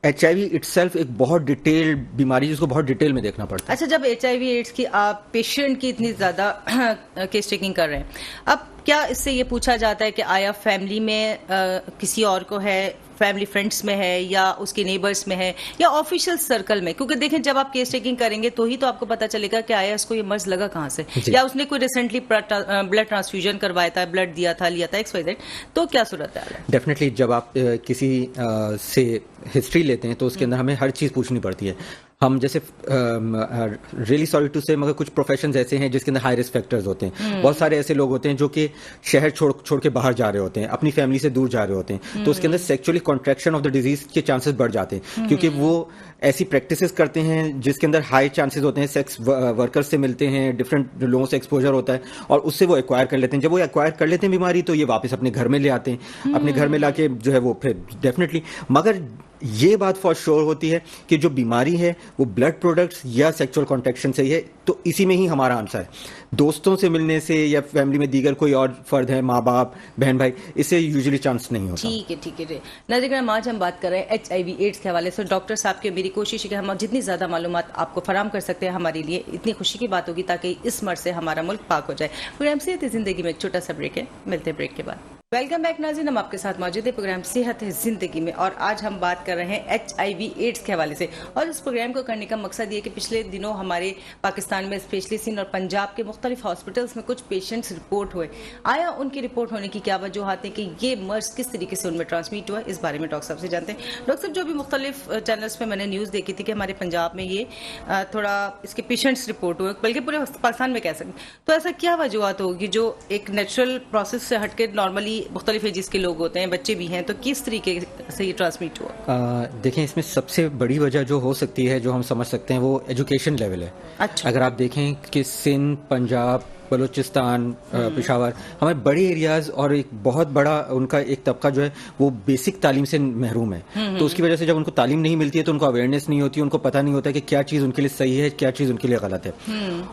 HIV इटसेल्फ एक बहुत डिटेल बीमारी जिसको बहुत डिटेल में देखना पड़ता है। अच्छा, जब HIV एड्स की आप पेशेंट की इतनी ज्यादा केस टेकिंग कर रहे हैं, अब क्या इससे ये पूछा जाता है कि आया फैमिली में किसी और को है, फैमिली फ्रेंड्स में है, या उसके नेबर्स में है, या ऑफिशियल सर्कल में? क्योंकि देखें, जब आप केस टेकिंग करेंगे तो ही तो आपको पता चलेगा कि आया इसको ये मर्ज लगा कहाँ से, या उसने कोई रिसेंटली ब्लड ट्रांसफ्यूजन करवाया था, ब्लड दिया था, लिया था, XYZ, तो क्या सूरत है? डेफिनेटली जब आप किसी से हिस्ट्री लेते हैं तो उसके अंदर हमें हर चीज़ पूछनी पड़ती है। हम जैसे रियली सॉरी टू से, मगर कुछ प्रोफेशंस ऐसे हैं जिसके अंदर हाई रिस्क फैक्टर्स होते हैं। बहुत सारे ऐसे लोग होते हैं जो कि शहर छोड़ के बाहर जा रहे होते हैं, अपनी फैमिली से दूर जा रहे होते हैं, तो उसके अंदर sexually contraction of the disease के चांसेस बढ़ जाते हैं, क्योंकि वो ऐसी प्रैक्टिसेस करते हैं जिसके अंदर हाई चांसेस होते हैं, सेक्स वर्कर्स से मिलते हैं, डिफरेंट लोगों से एक्सपोजर होता है और उससे वो एक्वायर कर लेते हैं। जब वो एक्वायर कर लेते हैं बीमारी, तो ये वापस अपने घर में ले आते हैं, अपने घर में लाके जो है वो फिर डेफिनेटली। मगर ये बात फॉर श्योर होती है कि जो बीमारी है वो ब्लड प्रोडक्ट्स या सेक्सुअल कॉन्ट्रैक्शन से ही है, तो इसी में ही हमारा आंसर है। दोस्तों से मिलने से या फैमिली में दीगर कोई और फर्द है, माँ बाप, बहन भाई, इससे यूजुअली चांस नहीं होता। ठीक है। नाज़रीन, आज हम बात कर रहे हैं HIV एड्स के हवाले से। डॉक्टर साहब की मेरी कोशिश है कि हम जितनी ज़्यादा मालूमात आपको फराम कर सकते हैं, हमारे लिए इतनी खुशी की बात होगी, ताकि इस मर्ज से हमारा मुल्क पाक हो जाए। प्रोग्राम सेहत ज़िंदगी में एक छोटा सा ब्रेक है, मिलते हैं ब्रेक के बाद। वेलकम बैक नाज़रीन, हम आपके साथ मौजूद है प्रोग्राम सेहत है ज़िंदगी में, और आज हम बात कर रहे हैं HIV एड्स के हवाले से। और इस प्रोग्राम को करने का मकसद ये कि पिछले दिनों हमारे पाकिस्तान में, स्पेशली सिंध और पंजाब के मुख्तलिफ हॉस्पिटल्स में कुछ पेशेंट्स रिपोर्ट हुए। आया उनकी रिपोर्ट होने की क्या वजूहत है कि ये मर्ज किस तरीके से उनमें ट्रांसमिट हुआ, इस बारे में डॉक्टर साहब से जानते हैं। डॉक्टर साहब, जो भी मुख्तलिफ चैनल्स पर मैंने न्यूज़ देखी थी कि हमारे पंजाब में ये थोड़ा इसके पेशेंट्स रिपोर्ट हुए, बल्कि पूरे पाकिस्तान में कह सकते, तो ऐसा क्या वजूहत होगी जो एक नेचुरल प्रोसेस से हटकर नॉर्मली मुख्तलिफ एजेस के लोग होते हैं, बच्चे भी हैं, तो किस तरीके से ये ट्रांसमिट हुआ? देखें, इसमें सबसे बड़ी वजह जो हो सकती है, जो हम समझ सकते हैं, वो एजुकेशन लेवल है। अच्छा। अगर आप देखें कि सिंध, पंजाब, बलूचिस्तान, पेशावर, हमारे बड़े एरियाज और एक बहुत बड़ा उनका एक तबका जो है वो बेसिक तालीम से महरूम है। तो उसकी वजह से जब उनको तालीम नहीं मिलती है तो उनको अवेयरनेस नहीं होती, उनको पता नहीं होता कि क्या चीज़ उनके लिए सही है, क्या चीज़ उनके लिए गलत है।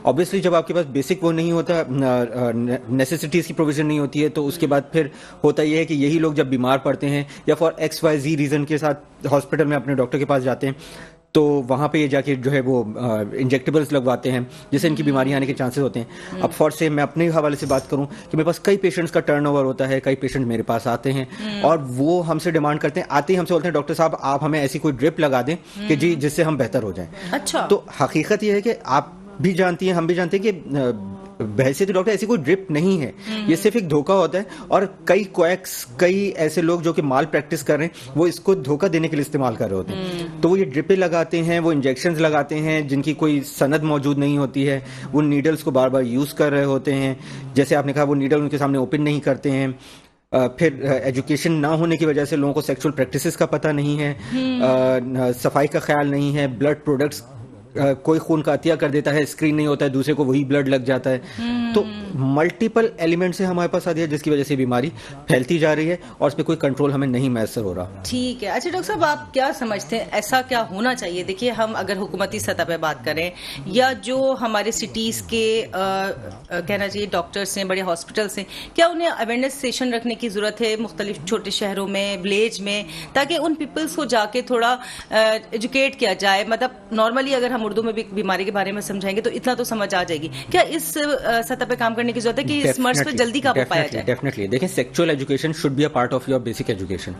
ऑब्वियसली जब आपके पास बेसिक वो नहीं होता, नेसेसिटीज़ की प्रोविजन नहीं होती है, तो उसके बाद फिर होता यह है कि यही लोग जब बीमार पड़ते हैं या फॉर XYZ रीज़न के साथ हॉस्पिटल में अपने डॉक्टर के पास जाते हैं, तो वहाँ पे ये जाके जो है वो इंजेक्टेबल्स लगवाते हैं, जिससे इनकी बीमारी आने के चांसेस होते हैं। अब फॉर से मैं अपने हवाले से बात करूँ कि मेरे पास कई पेशेंट्स का टर्नओवर होता है, कई पेशेंट मेरे पास आते हैं और वो हमसे डिमांड करते हैं, आते ही हमसे बोलते हैं डॉक्टर साहब आप हमें ऐसी कोई ड्रिप लगा दें कि जी जिससे हम बेहतर हो जाएं। अच्छा। तो हकीकत ये है कि आप भी जानती हैं, हम भी जानते हैं कि वैसे तो डॉक्टर ऐसी कोई ड्रिप नहीं है, ये सिर्फ एक धोखा होता है और कई क्वैक्स, कई ऐसे लोग जो कि माल प्रैक्टिस कर रहे हैं वो इसको धोखा देने के लिए इस्तेमाल कर रहे होते हैं। तो वो ये ड्रिपें लगाते हैं, वो इंजेक्शंस लगाते हैं जिनकी कोई सनद मौजूद नहीं होती है, वो नीडल्स को बार बार यूज कर रहे होते हैं। जैसे आपने कहा वो नीडल उनके सामने ओपन नहीं करते हैं। फिर एजुकेशन ना होने की वजह से लोगों को सेक्सुअल प्रैक्टिसेस का पता नहीं है, सफाई का ख्याल नहीं है, ब्लड प्रोडक्ट्स कोई खून का अतिया कर देता है, स्क्रीन नहीं होता है, दूसरे को वही ब्लड लग जाता है। तो मल्टीपल एलिमेंट से हमारे पास आ रही है जिसकी वजह से बीमारी फैलती जा रही है और उस पर कोई कंट्रोल हमें नहीं मैसर हो रहा। ठीक है। अच्छा डॉक्टर साहब, आप क्या समझते हैं ऐसा क्या होना चाहिए? देखिए, हम अगर हुकूमती सतह पे बात करें या जो हमारे सिटीज के कहना चाहिए डॉक्टर्स हैं, बड़े हॉस्पिटल्स हैं, क्या उन्हें अवेयरनेस सेशन रखने की जरूरत है मुख्तलिफ छोटे शहरों में, विलेज में, ताकि उन पीपल्स को जाके थोड़ा एजुकेट किया जाए? मतलब नॉर्मली अगर हम उर्दू में भी बीमारी के बारे में समझाएंगे तो इतना तो समझ आ जाएगी। क्या इस सतह पे काम करने की जरूरत है कि इस मर्ज पे जल्दी काबू पाया जाए? डेफिनेटली। देखें, sexual education should be a part of your basic education.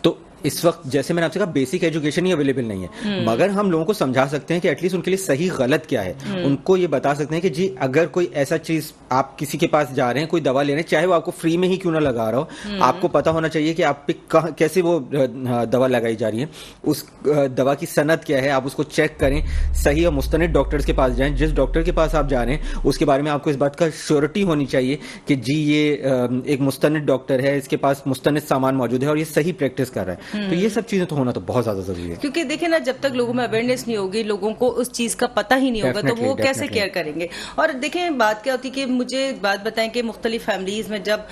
तो इस वक्त जैसे मैंने आपसे कहा बेसिक एजुकेशन ही अवेलेबल नहीं है, मगर हम लोगों को समझा सकते हैं कि एटलीस्ट उनके लिए सही गलत क्या है। उनको ये बता सकते हैं कि जी अगर कोई ऐसा चीज आप किसी के पास जा रहे हैं, कोई दवा ले रहे हैं, चाहे वो आपको फ्री में ही क्यों ना लगा रहा हो, आपको पता होना चाहिए कि आप पे कैसे वो दवा लगाई जा रही है, उस दवा की सनद क्या है, आप उसको चेक करें, सही और मुस्तनिद डॉक्टर्स के पास जाएं। जिस डॉक्टर के पास आप जा रहे हैं उसके बारे में आपको इस बात का श्योरिटी होनी चाहिए कि जी ये एक मुस्तनिद डॉक्टर है, इसके पास मुस्तनिद सामान मौजूद है और ये सही प्रैक्टिस कर रहा है। तो ये सब चीजें तो होना तो बहुत ज्यादा जरूरी है, क्योंकि देखिए ना, जब तक लोगों में अवेयरनेस नहीं होगी, लोगों को उस चीज का पता ही नहीं होगा, तो वो कैसे केयर करेंगे? और देखें, बात क्या होती है कि मुझे बात बताएं कि मुख्तलिफ फैमिलीज में जब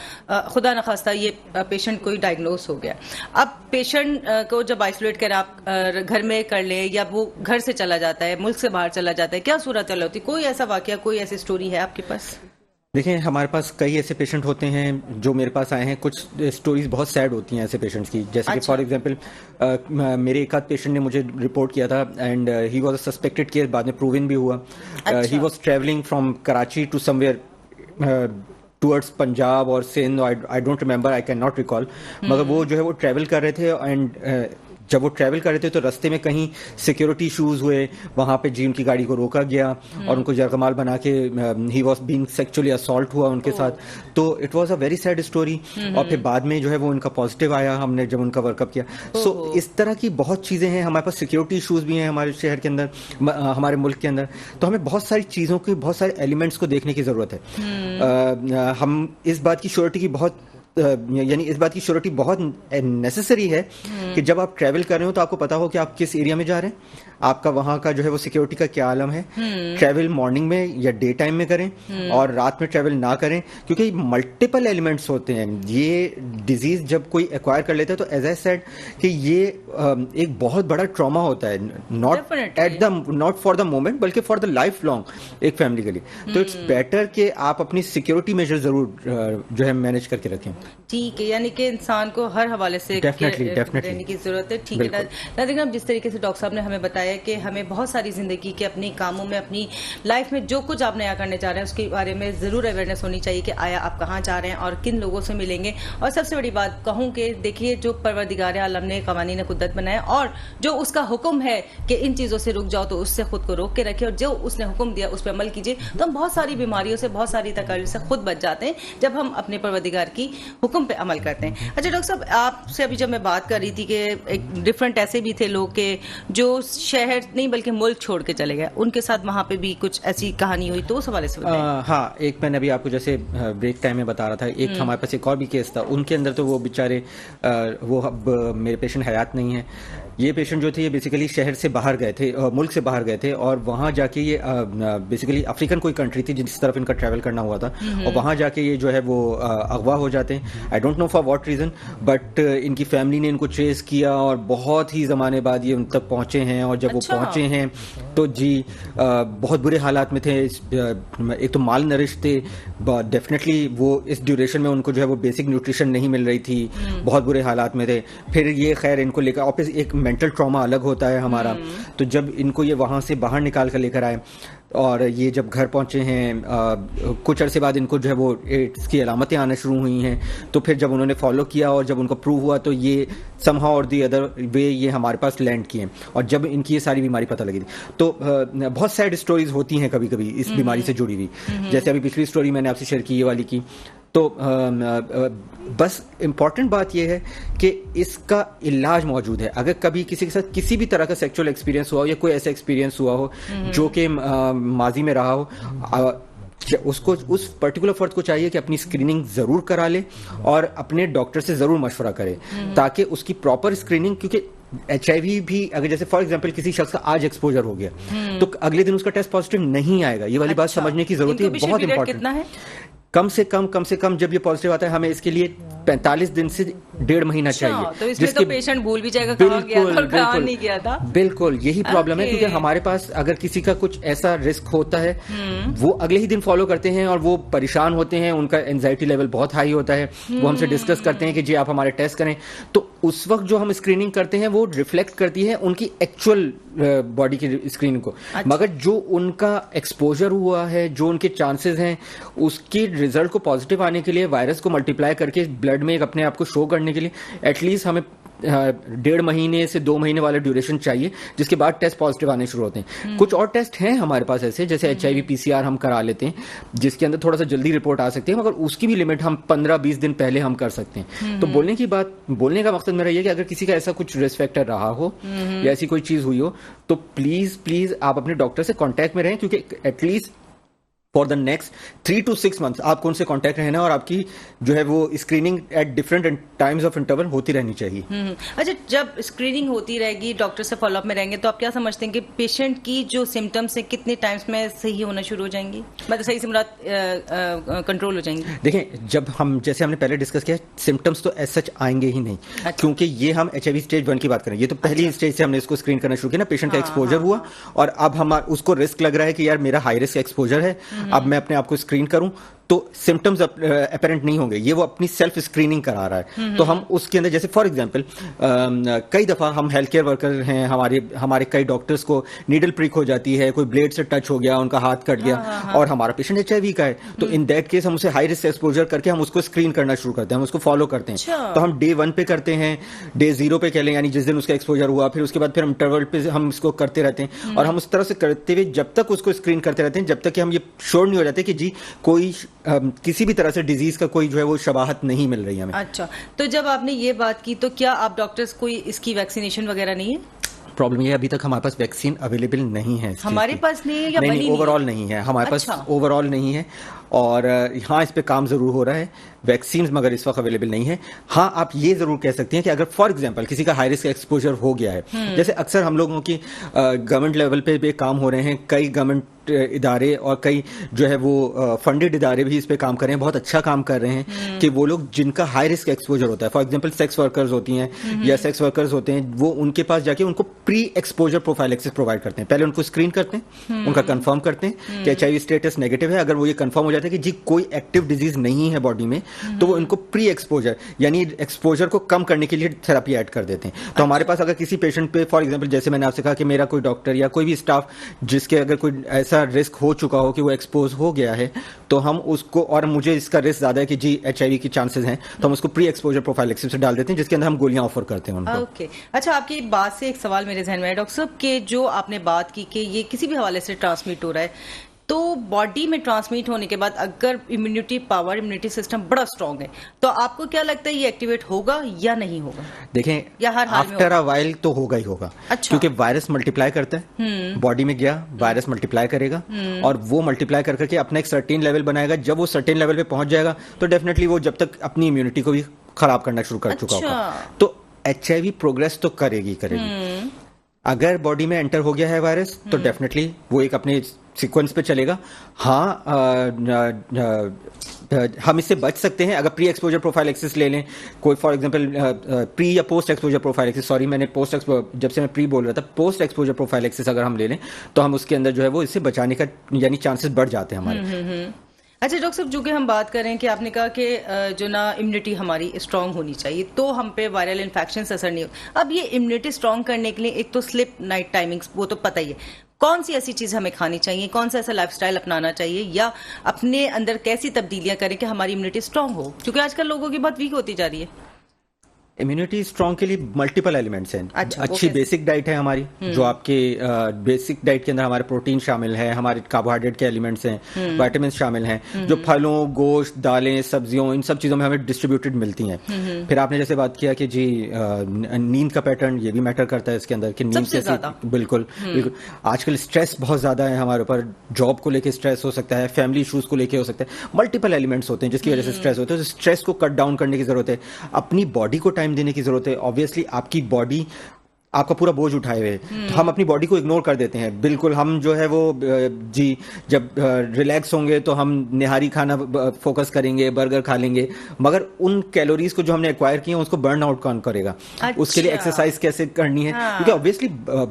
खुदा न खास्ता ये पेशेंट कोई डायग्नोस हो गया, अब पेशेंट को जब आइसोलेट कर आप घर में कर ले या वो घर से चला जाता है, मुल्क से बाहर चला जाता है, क्या सूरत होती है? कोई ऐसा वाकया, कोई ऐसी स्टोरी है आपके पास? देखिए, हमारे पास कई ऐसे पेशेंट होते हैं जो मेरे पास आए हैं। कुछ स्टोरीज बहुत सैड होती हैं ऐसे पेशेंट्स की, जैसे कि फॉर एग्जांपल मेरे एक आध पेशेंट ने मुझे रिपोर्ट किया था and he was a suspected case, बाद में प्रूवन भी हुआ। He was travelling from Karachi to somewhere towards Punjab और Sindh, I don't remember, I can not recall, मगर वो जो है वो ट्रैवल कर रहे थे एंड जब वो ट्रैवल कर रहे थे तो रास्ते में कहीं सिक्योरिटी इशूज हुए, वहां पे जी उनकी गाड़ी को रोका गया और उनको जरगमाल बना के he was being sexually assault हुआ उनके साथ। तो it was a very sad story. और फिर बाद में जो है वो उनका पॉजिटिव आया, हमने जब उनका वर्कअप किया। सो इस तरह की बहुत चीजें हैं। हमारे पास सिक्योरिटी इशूज भी हैं हमारे शहर के अंदर, हमारे मुल्क के अंदर। तो हमें बहुत सारी चीजों की, बहुत सारे एलिमेंट्स को देखने की जरूरत है। हम इस बात की श्योरिटी की बहुत यानी इस बात की श्योरिटी बहुत नेसेसरी है कि जब आप ट्रैवल कर रहे हो तो आपको पता हो कि आप किस एरिया में जा रहे हैं, आपका वहां का जो है वो सिक्योरिटी का क्या आलम है। ट्रैवल मॉर्निंग में या डे टाइम में करें और रात में ट्रैवल ना करें, क्योंकि मल्टीपल एलिमेंट्स होते हैं। ये डिजीज जब कोई एक्वायर कर लेता है तो एज आई सेड कि ये एक बहुत बड़ा ट्रॉमा होता है, नॉट फॉर द मोमेंट बल्कि फॉर द लाइफ लॉन्ग एक फैमिली के लिए। तो इट्स बेटर कि आप अपनी सिक्योरिटी मेजर जरूर जो है मैनेज करके रखें। ठीक है, यानी कि इंसान को हर हवाले से रहने की जरूरत है। ठीक है ना, जिस तरीके से डॉक्टर साहब ने हमें बताया कि हमें बहुत सारी जिंदगी के अपने कामों में, अपनी लाइफ में जो कुछ आप नया करने जा रहे हैं उसके बारे में जरूर अवेयरनेस होनी चाहिए कि आया आप कहाँ जा रहे हैं और किन लोगों से मिलेंगे। और सबसे बड़ी बात कहूँ कि देखिए, जो परवरदिगार आलम ने कवानीन कुदरत बनाया और जो उसका हुक्म है कि इन चीजों से रुक जाओ, तो उससे खुद को रोक के रखे और जो उसने हुक्म दिया उस पर अमल कीजिए, तो हम बहुत सारी बीमारियों से, बहुत सारी तकलीफ से खुद बच जाते हैं जब हम अपने परवरदिगार की हुक्म पे अमल करते हैं। अच्छा डॉक्टर साहब, आपसे अभी जब मैं बात कर रही थी कि एक डिफरेंट ऐसे भी थे लोग के जो शहर नहीं बल्कि मुल्क छोड़ के चले गए, उनके साथ वहाँ पे भी कुछ ऐसी कहानी हुई, तो उस हवाले से बताएं। हाँ, एक मैंने अभी आपको जैसे ब्रेक टाइम में बता रहा था, एक हमारे पास एक और भी केस था, उनके अंदर तो वो बेचारे वो अब मेरे पेशेंट हयात नहीं है। ये पेशेंट जो थे ये बेसिकली शहर से बाहर गए थे, मुल्क से बाहर गए थे, और वहाँ जाके ये बेसिकली अफ्रीकन कोई कंट्री थी जिस तरफ इनका ट्रैवल करना हुआ था, और वहाँ जाके ये जो है वो अगवा हो जाते हैं। I don't know for what reason, but इनकी फैमिली ने इनको ट्रेस किया और बहुत ही ज़माने बाद ये उन तक पहुँचे हैं, और जब वो पहुँचे हैं तो जी बहुत बुरे हालात में थे। एक तो माल नरिश थे, डेफिनेटली वो इस ड्यूरेशन में उनको जो है वो बेसिक न्यूट्रिशन नहीं मिल रही थी, बहुत बुरे हालात में थे। फिर ये खैर इनको लेकर वापस एक मेंटल ट्रॉमा अलग होता है हमारा, तो जब इनको ये वहाँ से बाहर निकाल कर लेकर आए और ये जब घर पहुँचे हैं, कुछ अरसे बाद इनको जो है वो एड्स की अलामतें आना शुरू हुई हैं। तो फिर जब उन्होंने फॉलो किया और जब उनको प्रूव हुआ तो ये समहाउ और दी अदर वे ये हमारे पास लैंड किए, और जब इनकी ये सारी बीमारी पता लगी थी तो बहुत सैड स्टोरीज होती हैं कभी कभी इस बीमारी से जुड़ी हुई। जैसे अभी पिछली स्टोरी मैंने आपसे शेयर की ये वाली की, तो बस इम्पॉर्टेंट बात यह है कि इसका इलाज मौजूद है। अगर कभी किसी के साथ किसी भी तरह का सेक्सुअल एक्सपीरियंस हुआ हो या कोई ऐसा एक्सपीरियंस हुआ हो जो कि माजी में रहा हो, उसको उस पर्टिकुलर फर्द को चाहिए कि अपनी स्क्रीनिंग जरूर करा ले और अपने डॉक्टर से जरूर मशवरा करे, ताकि उसकी प्रॉपर स्क्रीनिंग, क्योंकि HIV भी अगर जैसे फॉर एग्जांपल किसी शख्स का आज एक्सपोजर हो गया तो अगले दिन उसका टेस्ट पॉजिटिव नहीं आएगा। ये वाली बात समझने की जरूरत है, बहुत इंपॉर्टेंट है। कम से कम जब ये पॉजिटिव आता है हमें इसके लिए 45 दिन से 1.5 महीना चाहिए, तो इसमें तो पेशेंट भूल भी जाएगा कहाँ गया था और कहाँ नहीं गया था। बिल्कुल यही प्रॉब्लम है, क्योंकि हमारे पास अगर किसी का कुछ ऐसा रिस्क होता है वो अगले ही दिन फॉलो करते हैं और वो परेशान होते हैं, उनका एंजाइटी लेवल बहुत हाई होता है, वो हमसे डिस्कस करते हैं कि जी आप हमारे टेस्ट करें। तो उस वक्त जो हम स्क्रीनिंग करते हैं वो रिफ्लेक्ट करती है उनकी एक्चुअल बॉडी की स्क्रीनिंग को। मगर जो उनका एक्सपोजर हुआ है, जो उनके चांसेस हैं उसकी रिजल्ट को पॉजिटिव आने के लिए, वायरस को मल्टीप्लाई करके ब्लड में अपने आप को शो करने के लिए एटलीस्ट हमें 1.5 महीने से 2 महीने वाला ड्यूरेशन चाहिए, जिसके बाद टेस्ट पॉजिटिव आने शुरू होते हैं। कुछ और टेस्ट हैं हमारे पास ऐसे, जैसे HIV PCR हम करा लेते हैं, जिसके अंदर थोड़ा सा जल्दी रिपोर्ट आ सकती है, मगर उसकी भी लिमिट हम 15-20 दिन पहले हम कर सकते हैं। तो बोलने का मकसद मेरा ये है कि अगर किसी का ऐसा कुछ रिस्क फैक्टर रहा हो या ऐसी कोई चीज हुई हो तो प्लीज आप अपने डॉक्टर से कॉन्टैक्ट में रहें, क्योंकि at least for the next 3 to 6 months आपको उनसे कांटेक्ट रहना और आपकी जो है वो screening at different times of interval होती रहनी चाहिए। अच्छा, जब स्क्रीनिंग होती रहेगी, डॉक्टर से फॉलोअप में रहेंगे, तो आप क्या समझते हैं कि पेशेंट की जो सिम्टम्स है कितने टाइम्स में सही होना शुरू हो जाएंगी, मतलब सही से मुराद कंट्रोल हो जाएंगी? देखें, जब हम जैसे हमने पहले डिस्कस किया, सिम्टम्स तो एज सच आएंगे ही नहीं। अच्छा। क्योंकि ये हम HIV स्टेज 1 की बात करें, ये तो पहली स्टेज से हमने इसको स्क्रीन करना शुरू किया ना, पेशेंट का एक्सपोजर हुआ और अब हम उसको रिस्क लग रहा है कि यार मेरा हाई रिस्क एक्सपोजर है, अब मैं अपने आप को स्क्रीन करूं तो सिम्टम्स अपेरेंट नहीं होंगे, ये वो अपनी सेल्फ स्क्रीनिंग करा रहा है। तो हम उसके अंदर जैसे फॉर एग्जांपल कई दफा हम हेल्थ केयर वर्कर हैं, हमारे कई डॉक्टर्स को नीडल प्रिक हो जाती है, कोई ब्लेड से टच हो गया, उनका हाथ कट गया और हमारा पेशेंट HIV का है, तो इन दैट केस हम उसे हाई रिस्क एक्सपोजर करके हम उसको स्क्रीन करना शुरू करते हैं, हम उसको फॉलो करते हैं। तो हम डे 1 पे करते हैं, डे 0 पे कह लें, यानी जिस दिन उसका एक्सपोजर हुआ, फिर उसके बाद फिर हम इंटरवल पे हम इसको करते रहते हैं और हम उस तरह से करते हुए जब तक उसको स्क्रीन करते रहते हैं जब तक कि हम ये श्योर नहीं हो जाते कि जी कोई किसी भी तरह से डिजीज का कोई जो है वो शबाहत नहीं मिल रही हमें। अच्छा, तो जब आपने ये बात की तो क्या आप डॉक्टर्स कोई इसकी वैक्सीनेशन वगैरह नहीं है? प्रॉब्लम ये है अभी तक हमारे पास वैक्सीन अवेलेबल नहीं है। हमारे पास नहीं है या नहीं, ओवरऑल नहीं है हमारे पास, ओवरऑल नहीं है और हाँ इस पे काम जरूर हो रहा है, वैक्सीन मगर इस वक्त अवेलेबल नहीं है। हाँ आप ये जरूर कह सकते हैं कि अगर फॉर एग्जांपल किसी का हाई रिस्क एक्सपोजर हो गया है, जैसे अक्सर हम लोगों की गवर्नमेंट लेवल पे भी काम हो रहे हैं, कई गवर्नमेंट इदारे और कई जो है वो फंडेड इदारे भी इस पे काम कर रहे हैं, बहुत अच्छा काम कर रहे हैं कि वो लोग जिनका हाई रिस्क एक्सपोजर होता है, फॉर एग्जांपल सेक्स वर्कर्स होती हैं या सेक्स वर्कर्स होते हैं, वो उनके पास जाके उनको प्री एक्सपोजर प्रोफाइलेक्सिस प्रोवाइड करते हैं। पहले उनको स्क्रीन करते हैं, उनका कंफर्म करते हैं कि HIV स्टेटस नेगेटिव है। अगर वो ये कंफर्म हो जाता है कि जी कोई एक्टिव डिजीज नहीं है बॉडी में, तो वो इनको प्री एक्सपोजर यानी एक्सपोजर को कम करने के लिए थेरेपी ऐड कर देते हैं। तो हमारे पास अगर किसी पेशेंट पे फॉर एग्जांपल जैसे मैंने आपसे कहा कि मेरा कोई डॉक्टर या कोई भी स्टाफ जिसके अगर कोई ऐसा रिस्क हो चुका हो कि वो एक्सपोज हो गया है, तो हम उसको, और मुझे इसका रिस्क ज्यादा है कि जी HIV की चांसेस हैं, तो हम उसको प्री एक्सपोजर प्रोफाइलेक्सिस से डाल देते हैं, जिसके अंदर हम गोलियां ऑफर करते हैं उनको। ओके, अच्छा, आपकी बात से एक सवाल मेरे जहन में है डॉक्टर साहब, कि जो आपने बात की कि ये किसी भी हवाले से ट्रांसमिट हो रहा है, तो बॉडी में ट्रांसमिट होने के बाद अगर इम्यूनिटी सिस्टम बड़ा स्ट्रांग है तो आपको क्या लगता है ये एक्टिवेट होगा या नहीं होगा? देखें, या हर हाल में आफ्टर अ वाइल तो होगा ही होगा। अच्छा। क्योंकि वायरस मल्टीप्लाई करता है, बॉडी में गया वायरस मल्टीप्लाई करेगा और वो मल्टीप्लाई कर करके अपना एक सर्टेन लेवल बनाएगा। जब वो सर्टेन लेवल पे पहुंच जाएगा तो डेफिनेटली वो जब तक अपनी इम्यूनिटी को भी खराब करना शुरू कर चुका होगा तो HIV प्रोग्रेस तो करेगी। अगर बॉडी में एंटर हो गया है वायरस तो डेफिनेटली वो एक अपने सीक्वेंस पे चलेगा। हाँ, हम इससे बच सकते हैं अगर प्री एक्सपोजर प्रोफाइलेक्सिस ले लें। कोई फॉर एग्जांपल प्री या पोस्ट एक्सपोजर प्रोफाइलेक्सिस, सॉरी मैंने जब से मैं प्री बोल रहा था, पोस्ट एक्सपोजर प्रोफाइलेक्सिस अगर हम ले लें तो हम उसके अंदर जो है वो इससे बचाने का यानी चांसेस बढ़ जाते हैं हमारे। अच्छा डॉक्टर साहब, जो कि हम बात करें कि आपने कहा कि जो ना इम्यूनिटी हमारी स्ट्रांग होनी चाहिए तो हम पे वायरल इन्फेक्शन से असर नहीं हो। अब ये इम्यूनिटी स्ट्रांग करने के लिए एक तो स्लिप नाइट टाइमिंग्स वो तो पता ही है, कौन सी ऐसी चीज हमें खानी चाहिए, कौन सा ऐसा लाइफस्टाइल अपनाना चाहिए या अपने अंदर कैसी तब्दीलियां करें कि हमारी इम्यूनिटी स्ट्रांग हो, क्योंकि आजकल लोगों की बहुत वीक होती जा रही है। इम्यूनिटी स्ट्रांग के लिए मल्टीपल एलिमेंट्स हैं। अच्छा, अच्छी बेसिक डाइट है हमारी, जो आपके बेसिक डाइट के अंदर हमारे प्रोटीन शामिल है, हमारे कार्बोहाइड्रेट के एलिमेंट्स हैं, विटामिन शामिल हैं, जो फलों, गोश्त, दालें, सब्जियों, इन सब चीज़ों में हमें डिस्ट्रीब्यूटेड मिलती हैं। फिर आपने जैसे बात किया कि जी नींद का पैटर्न, ये भी मैटर करता है इसके अंदर कि नींद कैसी। बिल्कुल बिल्कुल। आजकल स्ट्रेस बहुत ज़्यादा है हमारे ऊपर, जॉब को लेकर स्ट्रेस हो सकता है, फैमिली इशूज़ को लेकर हो सकता है, मल्टीपल एलिमेंट्स होते हैं जिसकी वजह से स्ट्रेस होता है। तो स्ट्रेस को कट डाउन करने की जरूरत है, अपनी बॉडी को टाइम देने की जरूरत है। ऑब्वियसली आपकी बॉडी आपका पूरा बोझ उठाए हुए, तो हम अपनी बॉडी को इग्नोर कर देते हैं। बिल्कुल, हम जो है वो जी जब रिलैक्स होंगे तो हम निहारी खाना फोकस करेंगे, बर्गर खा लेंगे, मगर उन कैलोरीज को जो हमने एक्वायर किए हैं उसको बर्न आउट कौन करेगा? अच्छा। उसके लिए एक्सरसाइज कैसे करनी है? हाँ। क्योंकि ऑब्वियसली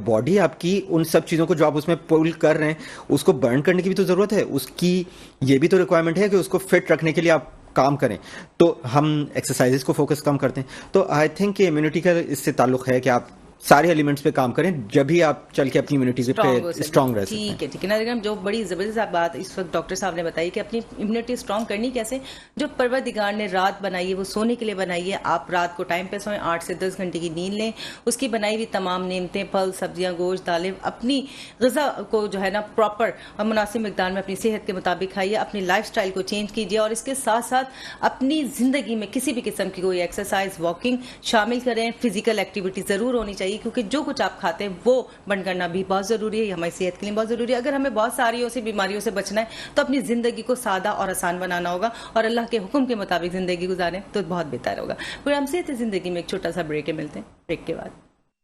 बॉडी आपकी उन सब चीजों को जो आप उसमें पुल कर रहे हैं उसको बर्न करने की भी तो जरूरत है, उसकी ये भी तो रिक्वायरमेंट है कि उसको फिट रखने के लिए आप काम करें। तो हम एक्सरसाइजेस को फोकस कम करते हैं। तो आई थिंक कि इम्यूनिटी का इससे ताल्लुक है कि आप सारे एलिमेंट्स पे काम करें, जब भी आप चल के अपनी इम्यूनिटी पे स्ट्रांग रह सकते हैं। ठीक है ना। जो बड़ी जबरदस्त बात इस वक्त डॉक्टर साहब ने बताई कि अपनी इम्यूनिटी स्ट्रांग करनी कैसे। जो परवरदिगार ने रात बनाई है वो सोने के लिए बनाई है। आप रात को टाइम पे सोएं, 8 से 10 घंटे की नींद लें, उसकी बनाई हुई तमाम नेमतें, फल, सब्जियां, गोश्त, दालें, अपनी ग़िज़ा को जो है ना प्रॉपर और मुनासिब मिकदार में अपनी सेहत के मुताबिक खाइए, अपनी लाइफस्टाइल को चेंज कीजिए और इसके साथ साथ अपनी जिंदगी में किसी भी किस्म की कोई एक्सरसाइज, वॉकिंग शामिल करें। फिजिकल एक्टिविटी जरूर होनी चाहिए क्योंकि जो कुछ आप खाते हैं वो बर्न करना भी बहुत जरूरी है, हमारी सेहत के लिए बहुत जरूरी है। अगर हमें बहुत सारी ऐसी बीमारियों से बचना है तो अपनी जिंदगी को सादा और आसान बनाना होगा और अल्लाह के हुक्म के मुताबिक जिंदगी गुजारें तो बहुत बेहतर होगा। प्रोग्राम सेहत जिंदगी में एक छोटा सा ब्रेक मिलते हैं, ब्रेक के बाद।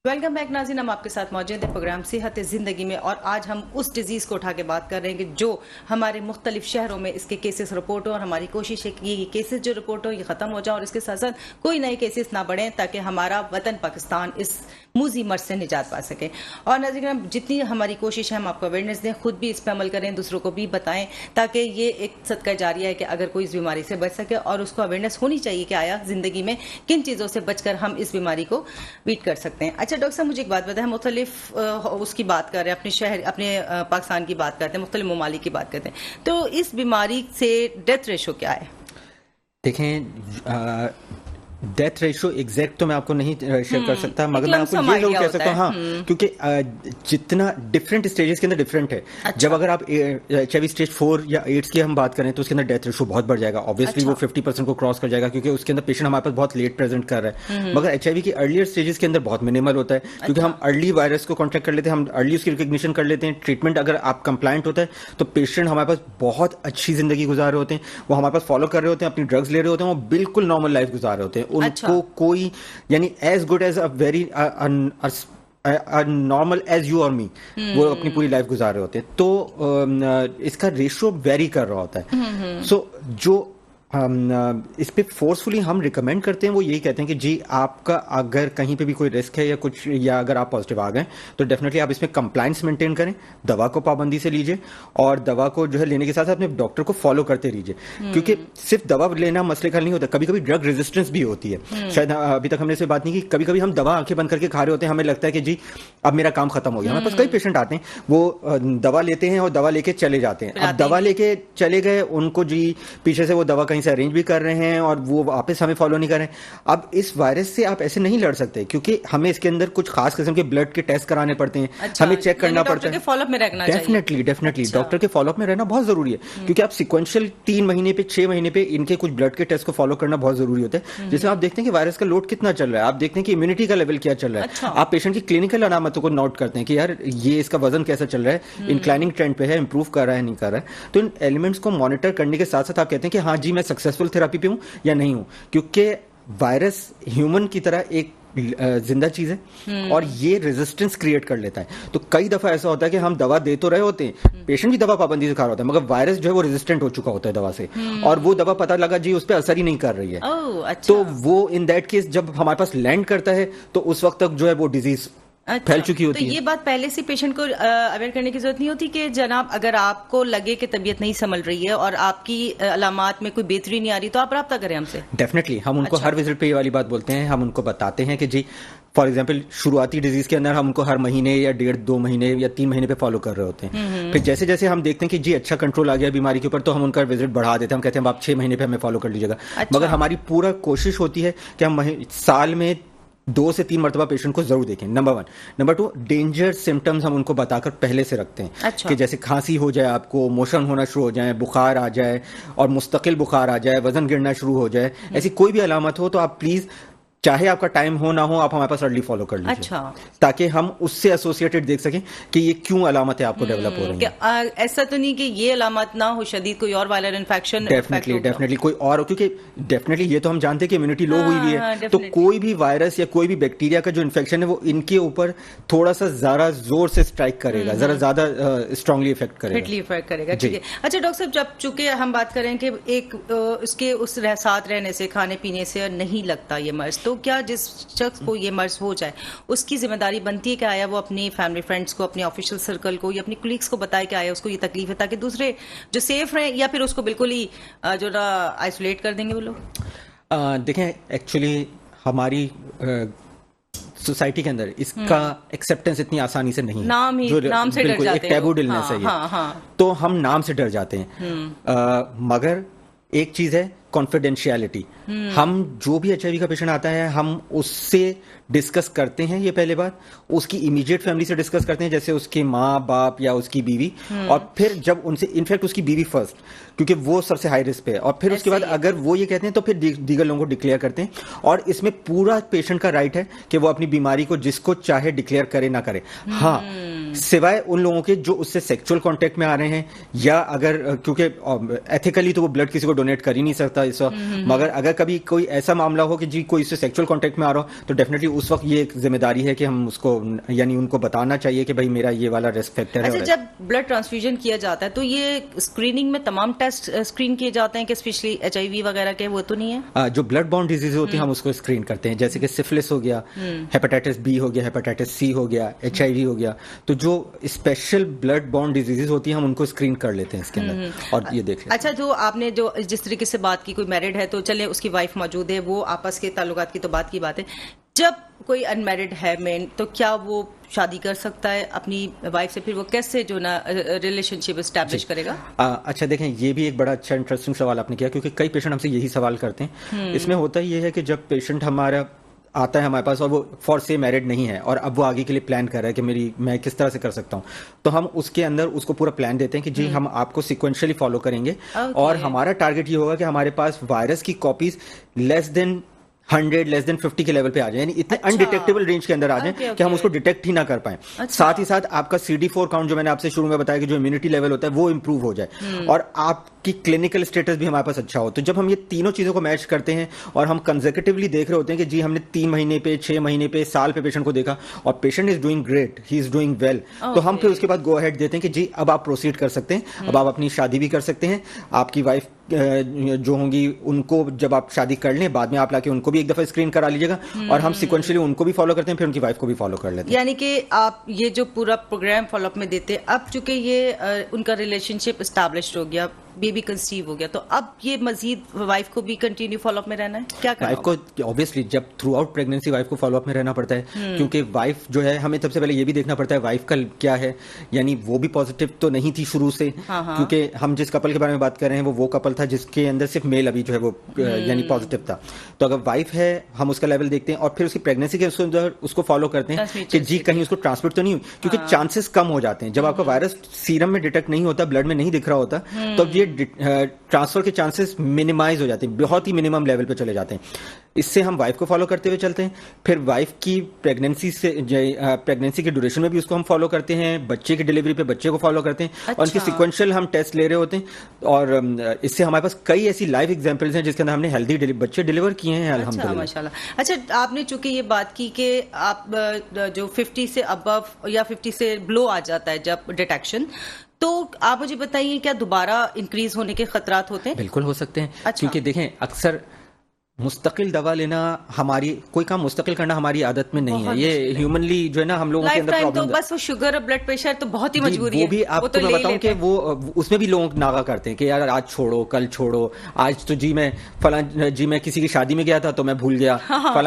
वेलकम बैक नाज़रीन, हम आपके साथ मौजूद हैं प्रोग्राम सेहत ज़िंदगी में और आज हम उस डिजीज़ को उठा के बात कर रहे हैं कि जो हमारे मुख्तलिफ शहरों में इसके केसेस रिपोर्ट हो और हमारी कोशिश है कि ये केसेस जो रिपोर्ट हो ये ख़त्म हो जाए और इसके साथ साथ कोई नए केसेस ना बढ़ें ताकि हमारा वतन पाकिस्तान इस मूजी मर्ज से निजात पा सके। और नाज़रीन, जितनी हमारी कोशिश है हम आपको अवेयरनेस दें, खुद भी इस पर अमल करें, दूसरों को भी बताएं ताकि ये एक सदका जारिया है कि अगर कोई इस बीमारी से बच सके और उसको अवेयरनेस होनी चाहिए कि आया ज़िंदगी में किन चीज़ों से बचकर हम इस बीमारी को बीट कर सकते हैं। अच्छा डॉक्टर साहब, मुझे एक बात बताएं, मुख्तलिफ उसकी बात कर रहे हैं, अपने शहर, अपने पाकिस्तान की बात करते हैं, मुख्तलिफ ममालिक की बात करते हैं, तो इस बीमारी से डेथ रेशो क्या है? देखें, डेथ रेशो एग्जैक्ट तो मैं आपको नहीं शेयर कर सकता, मगर मैं आपको ये जरूर कह सकता हूँ, हाँ, क्योंकि जितना डिफरेंट स्टेजेस के अंदर डिफरेंट है। अच्छा। जब अगर आप HIV स्टेज 4 या 8 की हम बात करें तो उसके अंदर डेथ रेशो बहुत बढ़ जाएगा। ऑब्वियसली अच्छा। वो 50% को क्रॉस कर जाएगा क्योंकि उसके अंदर पेशेंट हमारे पास बहुत लेट प्रेजेंट कर रहा है। मगर HIV की अर्लियर स्टेजेस के अंदर बहुत मिनिमल होता है क्योंकि हम अर्ली वायरस को कॉन्ट्रैक्ट कर लेते हैं, हम अर्ली उसकी रिकग्निशन कर लेते हैं। ट्रीटमेंट अगर आप कंप्लायंट होता है तो पेशेंट हमारे पास बहुत अच्छी जिंदगी गुजार रहे होते हैं, वो हमारे पास फॉलो कर रहे होते हैं, अपनी ड्रग्स ले रहे होते हैं, वो बिल्कुल नॉर्मल लाइफ गुजार रहे होते हैं। उनको कोई यानी as good as a very normal as you और मी, वो अपनी पूरी लाइफ गुजार रहे होते हैं। तो इसका रेशियो वेरी कर रहा होता है। सो जो इस पे फोर्सफुली हम रिकमेंड करते हैं वो यही कहते हैं कि जी आपका अगर कहीं पे भी कोई रिस्क है या कुछ, या अगर आप पॉजिटिव आ गए तो डेफिनेटली आप इसमें कंप्लायंस मेंटेन करें, दवा को पाबंदी से लीजिए और दवा को जो है लेने के साथ अपने डॉक्टर को फॉलो करते रहिए क्योंकि सिर्फ दवा लेना मसले का नहीं होता, कभी कभी ड्रग रेजिस्टेंस भी होती है। शायद अभी तक हमने इसे बात नहीं की, कभी कभी हम दवा आंखें बंद करके खा रहे होते हैं, हमें लगता है कि जी अब मेरा काम खत्म हो गया। हमारे पास कई पेशेंट आते हैं, वो दवा लेते हैं और दवा लेके चले जाते हैं। अब दवा लेके चले गए, उनको जी पीछे से वो दवा कहीं से अरेंज भी कर रहे हैं और वो वापस हमें फॉलो नहीं कर रहे हैं। अब इस वायरस से आप ऐसे नहीं लड़ सकते, क्योंकि हमें इसके अंदर कुछ खास किस्म के ब्लड के टेस्ट कराने पड़ते हैं। अच्छा, हमें चेक करना पड़ता है। फॉलोअप में रखना डेफिनेटली डॉक्टर के फॉलोअप में रहना बहुत जरूरी है, क्योंकि आप सिक्वेंशियल 3 महीने पे 6 महीने पे इनके कुछ ब्लड के टेस्ट को फॉलो करना बहुत जरूरी होता है, जिसमें आप देखते हैं कि वायरस का लोड कितना चल रहा है, आप देखते हैं कि इम्यूनिटी का लेवल क्या चल रहा है। अच्छा। आप पेशेंट की क्लिनिकल अलामतों को नोट करते हैं कि यार ये इसका वजन कैसा चल रहा है, इंक्लाइनिंग ट्रेंड पे है, इंप्रूव कर रहा है, नहीं कर रहा है। तो इन एलिमेंट्स को मॉनिटर करने के साथ साथ आप कहते हैं कि हाँ जी मैं सक्सेसफुल थेरेपी पे हूं या नहीं हूं, क्योंकि वायरस ह्यूमन की तरह एक जिंदा चीज है और ये रेजिस्टेंस क्रिएट कर लेता है। तो कई दफा ऐसा होता है कि हम दवा दे तो रहे होते हैं, पेशेंट भी दवा पाबंदी से खा रहा होता है, मगर वायरस जो है वो रेजिस्टेंट हो चुका होता है दवा से, और वो दवा पता लगा जी उस पर असर ही नहीं कर रही है। अच्छा। तो वो इन दैट केस जब हमारे पास लैंड करता है तो उस वक्त तक जो है वो डिजीज फैल चुकी होती है। तो ये बात पहले से पेशेंट को अवेयर करने की जरूरत नहीं होती कि जनाब अगर आपको लगे कि तबीयत नहीं संभल रही है और आपकी अलामात में कोई बेहतरी नहीं आ रही तो आप राब्ता करें हमसे। डेफिनेटली हम उनको हर विजिट पे ये वाली बात बोलते हैं, हम उनको बताते हैं कि जी फॉर एग्जाम्पल शुरुआती डिजीज के अंदर हम उनको हर महीने या 1.5-2 महीने या 3 महीने पे फॉलो कर रहे होते हैं। फिर जैसे जैसे हम देखते हैं कि जी अच्छा कंट्रोल आ गया बीमारी के ऊपर, तो हम उनका विजिट बढ़ा देते हैं, हम कहते हैं आप 6 महीने पे हमें फॉलो कर लीजिएगा। अच्छा। मगर हमारी पूरा कोशिश होती है कि हम साल में 2 से 3 मरतबा पेशेंट को जरूर देखें, नंबर 1। नंबर 2, डेंजर सिम्टम्स हम उनको बताकर पहले से रखते हैं। अच्छा। कि जैसे खांसी हो जाए, आपको मोशन होना शुरू हो जाए, बुखार आ जाए और मुस्तकिल बुखार आ जाए, वजन गिरना शुरू हो जाए, ऐसी कोई भी अलामत हो तो आप प्लीज, चाहे आपका टाइम हो ना हो, आप हमारे पास अर्ली फॉलो कर लीजिए। अच्छा। ताकि हम उससे एसोसिएटेड देख सकें कि ये क्यों अलामतें आपको डेवलप हो रही हैं। ऐसा तो नहीं कि ये अलामत ना हो, शदीद कोई और वायरल इन्फेक्शन। डेफिनेटली कोई और, क्योंकि डेफिनेटली ये तो हम जानते हैं कि इम्यूनिटी लो हुई हुई है, तो कोई भी वायरस या कोई भी बैक्टीरिया का जो इन्फेक्शन है वो इनके ऊपर थोड़ा सा ज्यादा जोर से स्ट्राइक करेगा, जरा ज्यादा स्ट्रांगली इफेक्ट करेगा। ठीक है। अच्छा डॉक्टर साहब, जब चूंकि हम बात करें कि एक उसके उस साथ रहने से, खाने पीने से नहीं लगता ये मर्ज, तो क्या जिस शख्स को ये मर्ज हो जाए उसकी जिम्मेदारी बनती है कि आया वो अपनी फैमिली फ्रेंड्स को, अपने ऑफिशियल सर्कल को या अपनी कुलीग्स को बताए कि आया उसको ये तकलीफ है, ताकि दूसरे जो सेफ रहें, या फिर उसको बिल्कुल ही जो ना आइसोलेट कर देंगे वो लोग? देखें एक्चुअली हमारी सोसाइटी के अंदर इसका एक्सेप्टेंस इतनी आसानी से नहीं है। नाम से डर जाते हैं, एक टैबू डिलनेस है ये। तो हम नाम से डर जाते हैं। मगर एक चीज है कॉन्फिडेंशियलिटी। हम जो भी HIV का पेशेंट आता है हम उससे डिस्कस करते हैं, ये पहले बात, उसकी इमीडिएट फैमिली से डिस्कस करते हैं, जैसे उसके माँ बाप या उसकी बीवी, और फिर जब उनसे, इनफैक्ट उसकी बीवी फर्स्ट, क्योंकि वो सबसे हाई रिस्क पे है, और फिर उसके बाद अगर वो ये कहते हैं तो फिर दीगर लोगों को डिक्लेयर करते हैं। और इसमें पूरा पेशेंट का राइट है कि वो अपनी बीमारी को जिसको चाहे डिक्लेयर करे ना करे। हाँ, सिवाय उन लोगों के जो उससे सेक्सुअल कांटेक्ट में आ रहे हैं, या अगर, क्योंकि एथिकली तो वो ब्लड किसी को डोनेट कर ही नहीं सकता इस वक्त, मगर अगर कभी कोई ऐसा मामला हो कि जी कोई इससे सेक्सुअल कांटेक्ट में आ रहा हो, तो डेफिनेटली उस वक्त ये एक जिम्मेदारी है कि हम उसको, यानी उनको बताना चाहिए कि भाई मेरा ये वाला रिस्क फैक्टर है। अच्छा, जब ब्लड ट्रांसफ्यूजन किया जाता है तो ये स्क्रीनिंग में तमाम टेस्ट स्क्रीन किए जाते हैं कि स्पेशली HIV वगैरह के, वो तो नहीं है? जो ब्लड बॉर्न डिजीज होती है हम उसको स्क्रीन करते हैं, जैसे कि सिफिलिस हो गया, हेपेटाइटिस B हो गया, हेपेटाइटिस C हो गया, HIV हो गया। तो जो स्पेशल ब्लड बॉर्न डिजीजेस होती हैं हम उनको स्क्रीन कर लेते हैं इसके अंदर, और ये देख लेते हैं। अच्छा, जो आपने जो जिस तरीके से बात की, कोई मैरिड है तो चले उसकी वाइफ मौजूद है, वो आपस के ताल्लुकात की तो बात की बात है। जब कोई अनमैरिड है मेन, तो क्या वो शादी कर सकता है अपनी वाइफ से? फिर वो कैसे जो ना रिलेशनशिप एस्टैब्लिश करेगा? अच्छा देखें, ये भी एक बड़ा अच्छा इंटरेस्टिंग सवाल आपने किया, क्योंकि कई पेशेंट हमसे यही सवाल करते हैं। इसमें होता ये है कि जब पेशेंट हमारा आता है हमारे पास और वो फॉर से मैरिड नहीं है, और अब वो आगे के लिए प्लान कर रहा है कि मैं किस तरह से कर सकता हूँ, तो हम उसके अंदर उसको पूरा प्लान देते हैं कि जी हम आपको सिक्वेंशियली फॉलो करेंगे, और हमारा टारगेट ये होगा कि हमारे पास वायरस की copies less than 100, less than 50 के लेवल पे आ जाए, यानी इतने अनडिटेक्टेबल रेंज के अंदर आ जाए कि हम उसको डिटेक्ट ही ना कर पाए। साथ ही साथ आपका CD4 काउंट, जो मैंने आपसे शुरू में बताया कि जो इम्यूनिटी लेवल होता है वो इंप्रूव हो जाए, और आपकी क्लिनिकल स्टेटस भी हमारे पास अच्छा हो। तो जब हम ये तीनों चीजों को मैच करते हैं और हम कंसेक्यूटिवली देख रहे होते हैं कि जी हमने 3 महीने पे, 6 महीने पे, साल पे पेशेंट को देखा और patient is doing great, he is doing well, तो हम फिर उसके बाद गो अहेड देते हैं कि जी अब आप प्रोसीड कर सकते हैं, अब आप अपनी शादी भी कर सकते हैं। आपकी वाइफ जो होंगी उनको जब आप शादी कर लें, बाद में आप लाके उनको भी एक दफा स्क्रीन करा लीजिएगा, और हम सिक्वेंशियली उनको भी फॉलो करते हैं, फिर उनकी वाइफ को भी फॉलो कर लेते हैं। यानी कि आप ये जो पूरा प्रोग्राम फॉलोअप में देते हैं, अब चूंकि ये उनका रिलेशनशिप एस्टैब्लिश्ड हो गया, बेबी कंसीव हो गया, तो अब ये मजीद वाइफ को भी कंटिन्यू फॉलोअप में रहना है, क्या करना वाइफ को ऑब्वियसली जब थ्रू आउट प्रेगनेंसी वाइफ को फॉलोअप में रहना पड़ता है, क्योंकि वाइफ जो है हमें सबसे पहले ये भी देखना पड़ता है वाइफ का क्या है, यानी वो भी पॉजिटिव तो नहीं थी शुरू से, क्योंकि हम जिस कपल के बारे में बात कर रहे हैं वो कपल था जिसके अंदर सिर्फ मेल अभी जो है वो यानी पॉजिटिव था। तो अगर वाइफ है हम उसका लेवल देखते हैं और फिर उसकी प्रेगनेंसी के अंदर उसको फॉलो करते हैं कि जी कहीं उसको ट्रांसमिट तो नहीं हुई, क्योंकि चांसेस कम हो जाते हैं जब आपका वायरस सीरम में डिटेक्ट नहीं होता, ब्लड में नहीं दिख रहा होता, तो अब ये ट्रांसफर के चांसेस मिनिमाइज हो जाते हैं, बहुत ही मिनिमम लेवल पे चले जाते हैं। इससे हम वाइफ को फॉलो करते हुए चलते हैं, फिर वाइफ की प्रेगनेंसी के ड्यूरेशन में भी उसको हम फॉलो करते हैं, बच्चे की डिलीवरी पे बच्चे को फॉलो करते हैं। अच्छा। और उनके सिक्वेंशियल हम टेस्ट ले रहे होते हैं, और इससे हमारे पास कई ऐसी लाइव एग्जांपल्स हैं जिसके अंदर हमने हेल्दी बच्चे डिलीवर किए हैं अल्हम्दुलिल्लाह। माशाल्लाह। अच्छा, आपने चूंकि ये बात की कि आप जो 50 से अबव या 50 से बिलो आ जाता है जब डिटेक्शन, तो आप मुझे बताइए क्या दोबारा इंक्रीज होने के खतरात होते हैं? बिल्कुल हो सकते हैं। अच्छा। क्योंकि देखें अक्सर मुस्तकिल दवा लेना कोई काम मुस्तकिल करना हमारी आदत में नहीं है, ये ह्यूमनली जो है ना हम लोगों के अंदर प्रॉब्लम, तो बस वो शुगर और ब्लड प्रेशर तो बहुत ही मजबूरी है। वो भी आपको तो मैं बताऊं कि वो उसमें भी लोग नागा करते हैं कि यार आज छोड़ो कल छोड़ो, आज तो जी मैं किसी की शादी में गया था तो मैं भूल गया,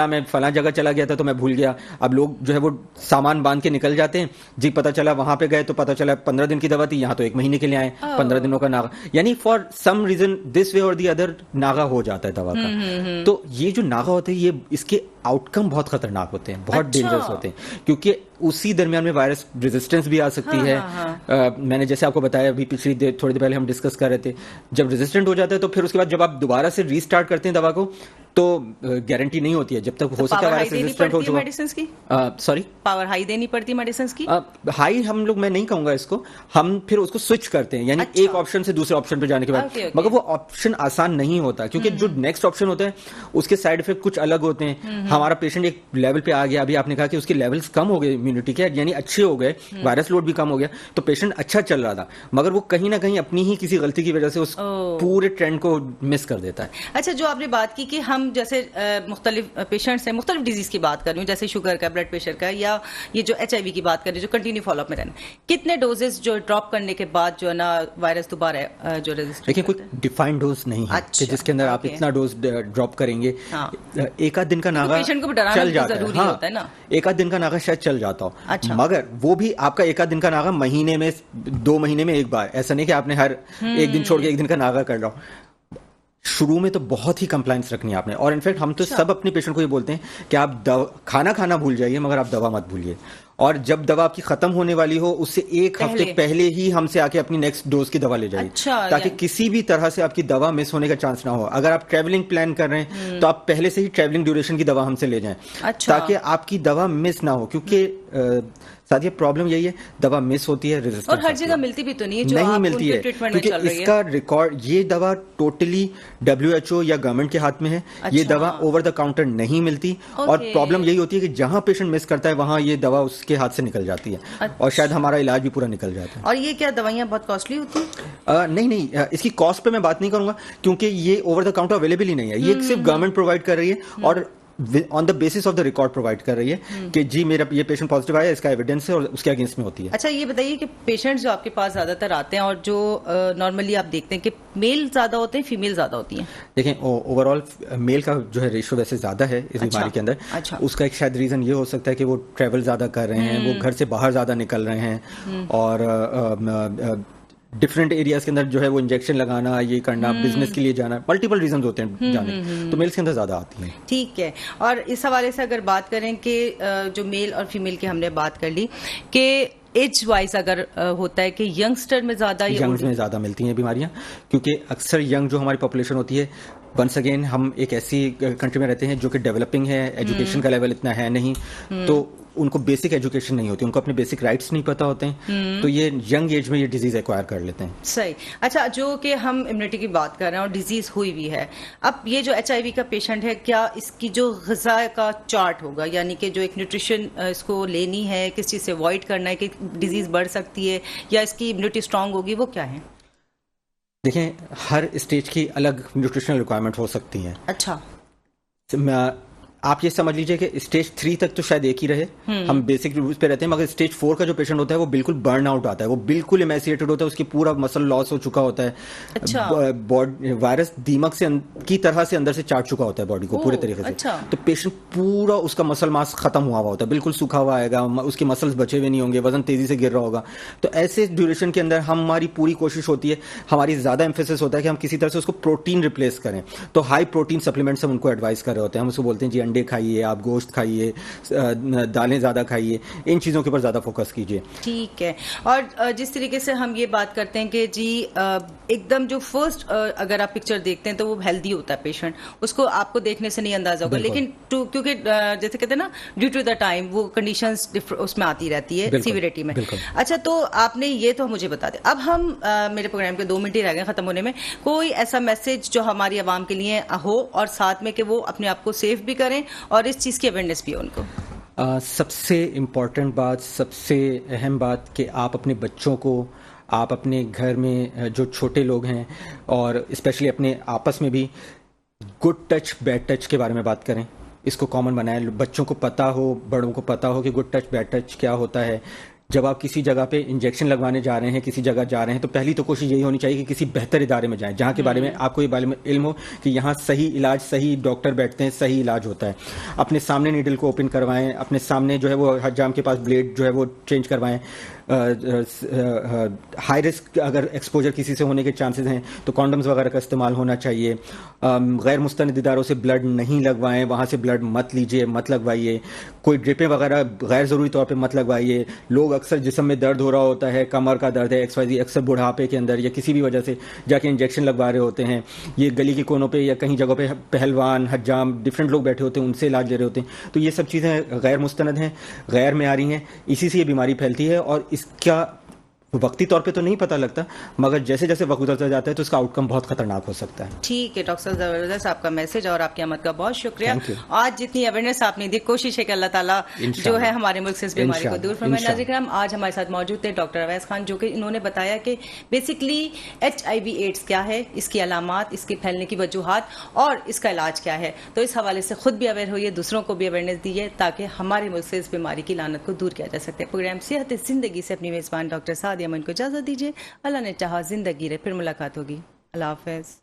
मैं फला जगह चला गया था तो मैं भूल गया। अब लोग जो है वो सामान बांध के निकल जाते हैं, जी पता चला वहां पे गए तो पता चला 15 दिन की दवा थी, यहाँ तो 1 महीने के लिए आए, 15 दिनों का नागा, यानी for some reason this way और दी अदर नागा हो जाता है दवा का। तो ये जो नागा होते हैं ये इसके आउटकम बहुत खतरनाक होते हैं, बहुत डेंजरस होते हैं, क्योंकि उसी दरमियान में वायरस रेजिस्टेंस भी आ सकती है। मैंने जैसे आपको बताया अभी थोड़ी देर पहले हम डिस्कस कर रहे थे, जब रेजिस्टेंट हो जाता है तो फिर उसके बाद जब आप दोबारा से रीस्टार्ट करते हैं दवा को तो गारंटी नहीं होती है जब तक हो सकता है वायरस रेजिस्टेंट हो चुका। मेडिसिन की सॉरी पावर हाई देनी पड़ती है मेडिसिन की? हाई हम लोग, मैं नहीं कहूंगा इसको, हम फिर उसको स्विच करते हैं, यानी एक ऑप्शन से दूसरे ऑप्शन पे जाने के बाद, मगर वो ऑप्शन आसान नहीं होता, क्योंकि जो नेक्स्ट ऑप्शन होता है उसके साइड इफेक्ट कुछ अलग होते हैं। हमारा पेशेंट एक लेवल पे आ गया, अभी आपने कहा कि उसके लेवल्स कम हो गए इम्यूनिटी के, यानी अच्छे हो गए, वायरस लोड भी कम हो गया, तो पेशेंट अच्छा चल रहा था, मगर वो कहीं ना कहीं अपनी ही किसी गलती की वजह से उस पूरे ट्रेंड को मिस कर देता है। अच्छा, जो आपने बात की कि हम जैसे मुख्तलिफ पेशेंट्स हैं, मुख्तलिफ डिजीज की बात कर रही हूँ, जैसे शुगर का, ब्लड प्रेशर का, या ये जो HIV की बात कर रही है जो कंटिन्यू फॉलोअप में रहना, कितने डोजेस जो ड्रॉप करने के बाद जो है ना वायरस दोबारा जो रजिस्टर? देखिए कोई डिफाइंड डोज नहीं है कि जिसके अंदर आप इतना डोज ड्रॉप करेंगे। एक आध दिन का नागा पेशेंट को चल जाता है, हाँ, होता है ना, एक आध दिन का नागा शायद चल जाता हो। अच्छा। मगर वो भी आपका एक आध दिन का नागा महीने में 2 महीने में एक बार, ऐसा नहीं कि आपने हर एक दिन छोड़ के एक दिन का नागा कर रहा हो। शुरू में तो बहुत ही कंप्लायंस रखनी है आपने, और इनफैक्ट हम तो सब अपने पेशेंट को ये बोलते हैं कि आप खाना भूल जाइए मगर आप दवा मत भूलिए, और जब दवा आपकी खत्म होने वाली हो उससे एक हफ्ते पहले ही हमसे आके अपनी नेक्स्ट डोज की दवा ले जाइए। अच्छा, ताकि किसी भी तरह से आपकी दवा मिस होने का चांस ना हो। अगर आप ट्रैवलिंग प्लान कर रहे हैं तो आप पहले से ही ट्रैवलिंग ड्यूरेशन की दवा हमसे ले जाएं। अच्छा। ताकि आपकी दवा मिस ना हो, क्योंकि साथ प्रॉब्लम यही है, दवा मिस होती है, रेजिस्टेंस और हर जगह मिलती भी तो नहीं है जो नहीं मिलती है, क्योंकि इसका रिकॉर्ड, ये दवा टोटली WHO या गवर्नमेंट के हाथ में है। अच्छा। ये दवा ओवर द काउंटर नहीं मिलती, और प्रॉब्लम यही होती है कि जहां पेशेंट मिस करता है वहां ये दवा उसके हाथ से निकल जाती है। अच्छा। और शायद हमारा इलाज भी पूरा निकल जाता है। और ये क्या दवाइयां बहुत कॉस्टली होती है? नहीं, इसकी कॉस्ट पे मैं बात नहीं करूंगा, क्योंकि ये ओवर द काउंटर अवेलेबल ही नहीं है, ये सिर्फ गवर्नमेंट प्रोवाइड कर रही है, और on the basis of the record provide कर रही है कि जी मेरा ये पेशेंट पॉजिटिव आया, इसका एविडेंस है, और उसके अगेंस्ट में होती है। अच्छा, ये बताइए कि पेशेंट्स जो आपके पास ज्यादातर आते हैं और जो नॉर्मली आप देखते हैं कि मेल ज्यादा होते हैं, फीमेल ज्यादा होती हैं? देखें ओवरऑल मेल का जो है रेशियो वैसे ज्यादा है इस बीमारी के अंदर। अच्छा। उसका एक शायद रीजन ये हो सकता है कि वो ट्रैवल ज्यादा कर रहे हैं, वो घर से बाहर ज्यादा निकल रहे हैं, और डिफरेंट एरियाज के अंदर जो है वो इंजेक्शन लगाना, ये करना, बिजनेस के लिए जाना, मल्टीपल रीजंस होते हैं जाने, तो मेल्स के अंदर ज्यादा आती हैं। ठीक है। और इस हवाले से अगर बात करें कि जो मेल और फीमेल की हमने बात कर ली कि एज वाइज अगर होता है कि यंगस्टर में ज्यादा, यंग्स में ज्यादा मिलती हैं बीमारियां, क्योंकि अक्सर यंग जो हमारी पॉपुलेशन होती है, वंस अगेन हम एक ऐसी कंट्री में रहते हैं जो कि डेवलपिंग है, एजुकेशन का लेवल इतना है नहीं, तो उनको बेसिक एजुकेशन नहीं होती, उनको अपने बेसिक राइट्स नहीं पता होते हैं, तो ये यंग एज में ये डिजीज एक्वायर कर लेते हैं। सही। अच्छा, जो कि हम इम्यूनिटी की बात कर रहे हैं और डिजीज हुई भी है, अब ये जो HIV का पेशेंट है, क्या इसकी जो ग़िज़ा का चार्ट होगा, यानी कि जो एक न्यूट्रिशन इसको लेनी है, किस चीज़ से अवॉइड करना है कि डिजीज बढ़ सकती है या इसकी इम्यूनिटी स्ट्रांग होगी, वो क्या है? देखें हर स्टेज की अलग न्यूट्रिशनल रिक्वायरमेंट हो सकती हैं। अच्छा। आप ये समझ लीजिए कि स्टेज 3 तक तो शायद एक ही रहे, हम बेसिक रूल्स पे रहते हैं, मगर स्टेज 4 का जो पेशेंट होता है वो बिल्कुल बर्न आउट आता है, वो बिल्कुल एमेसिएटेड होता है, उसकी पूरा मसल लॉस हो चुका होता है। अच्छा। वायरस दीमक से की तरह से अंदर से चाट चुका होता है बॉडी को पूरे तरीके से। अच्छा। तो पेशेंट पूरा उसका मसल मास खत्म हुआ होता है, बिल्कुल सूखा हुआ आएगा, उसके मसल्स बचे हुए नहीं होंगे, वजन तेजी से गिर रहा होगा। तो ऐसे ड्यूरेशन के अंदर हमारी पूरी कोशिश होती है, हमारी ज्यादा एम्फेसिस होता है कि हम किसी तरह से उसको प्रोटीन रिप्लेस करें। तो हाई प्रोटीन सप्लीमेंट्स हम उनको एडवाइस कर रहे होते हैं, हम उसको बोलते हैं जी अंडे खाइए, आप गोश्त खाइए, दालें ज़्यादा खाइए, इन चीज़ों के ऊपर ज़्यादा फोकस कीजिए। ठीक है। और जिस तरीके से हम ये बात करते हैं कि जी एकदम जो फर्स्ट अगर आप पिक्चर देखते हैं तो वो हेल्दी होता है पेशेंट, उसको आपको देखने से नहीं अंदाजा होगा, लेकिन क्योंकि जैसे कहते हैं ना ड्यू टू द टाइम वो कंडीशंस उसमें आती रहती है सीवियरिटी में। अच्छा, तो आपने ये तो मुझे बता दें। अब हम मेरे प्रोग्राम के 2 मिनट ही रह गए खत्म होने में, कोई ऐसा मैसेज जो हमारी आवाम के लिए हो और साथ में कि वो अपने आप को सेफ भी करें और इस चीज़ की अवेयरनेस भी हो उनको। सबसे इम्पॉर्टेंट बात, सबसे अहम बात कि आप अपने बच्चों को, आप अपने घर में जो छोटे लोग हैं और स्पेशली अपने आपस में भी गुड टच बैड टच के बारे में बात करें, इसको कॉमन बनाएं। बच्चों को पता हो, बड़ों को पता हो कि गुड टच बैड टच क्या होता है। जब आप किसी जगह पे इंजेक्शन लगवाने जा रहे हैं, किसी जगह जा रहे हैं, तो पहली तो कोशिश यही होनी चाहिए कि किसी बेहतर इदारे में जाएं, जहां के बारे में आपको ये बारे में इल्म हो कि यहाँ सही इलाज, सही डॉक्टर बैठते हैं, सही इलाज होता है। अपने सामने नीडल को ओपन करवाएं, अपने सामने जो है वो हजाम के पास ब्लेड जो है वो चेंज करवाएं। हाई रिस्क अगर एक्सपोजर किसी से होने के चांसेस हैं तो कॉन्डम्स वगैरह का इस्तेमाल होना चाहिए। गैर मुस्तनद इदारों से ब्लड नहीं लगवाएं, वहाँ से ब्लड मत लीजिए, मत लगवाइए। कोई ड्रिपें वगैरह गैर ज़रूरी तौर पे मत लगवाइए। लोग अक्सर जिस्म में दर्द हो रहा होता है, कमर का दर्द है, XYZ, अक्सर बुढ़ापे के अंदर या किसी भी वजह से जाके इंजेक्शन लगवा रहे होते हैं। ये गली के कोनों पे या कहीं जगहों पे पहलवान, हज्जाम, डिफरेंट लोग बैठे होते हैं, उनसे इलाज ले रहे होते हैं। तो ये सब चीज़ें गैर मुस्तनद हैं, गैर मेयारी हैं, इसी से ये बीमारी फैलती है। और इसका वक्ती तौर पे तो नहीं पता लगता, मगर जैसे जैसे वक्त गुजरता जाता है तो इसका आउटकम बहुत खतरनाक हो सकता है। ठीक है डॉक्टर साहब, जबरदस्त आपका मैसेज और आपकी आमद का बहुत शुक्रिया। आज जितनी अवेयरनेस आपने दी, कोशिश है कि अल्लाह ताला जो है हमारे मुल्क से इस बीमारी को दूर फरमाए। नाज़रीन, आज हमारे साथ मौजूद थे डॉक्टर अवैस खान, जो कि इन्होंने बताया कि बेसिकली HIV एड्स क्या है, इसकी अलामात, इसके फैलने की वजूहात और इसका इलाज क्या है। तो इस हवाले से खुद भी अवेयर होइए, दूसरों को भी अवेयरनेस दीजिए ताकि हमारे मुल्क से इस बीमारी की लानत को दूर किया जा सकता है। प्रोग्राम सेहत ज़िंदगी से अपनी मेज़बान डॉक्टर सादिया अमन को इजाज़त दीजिए। अल्लाह ने चाहा जिंदगी रहे, फिर मुलाकात होगी। अल्लाह हाफ़िज़।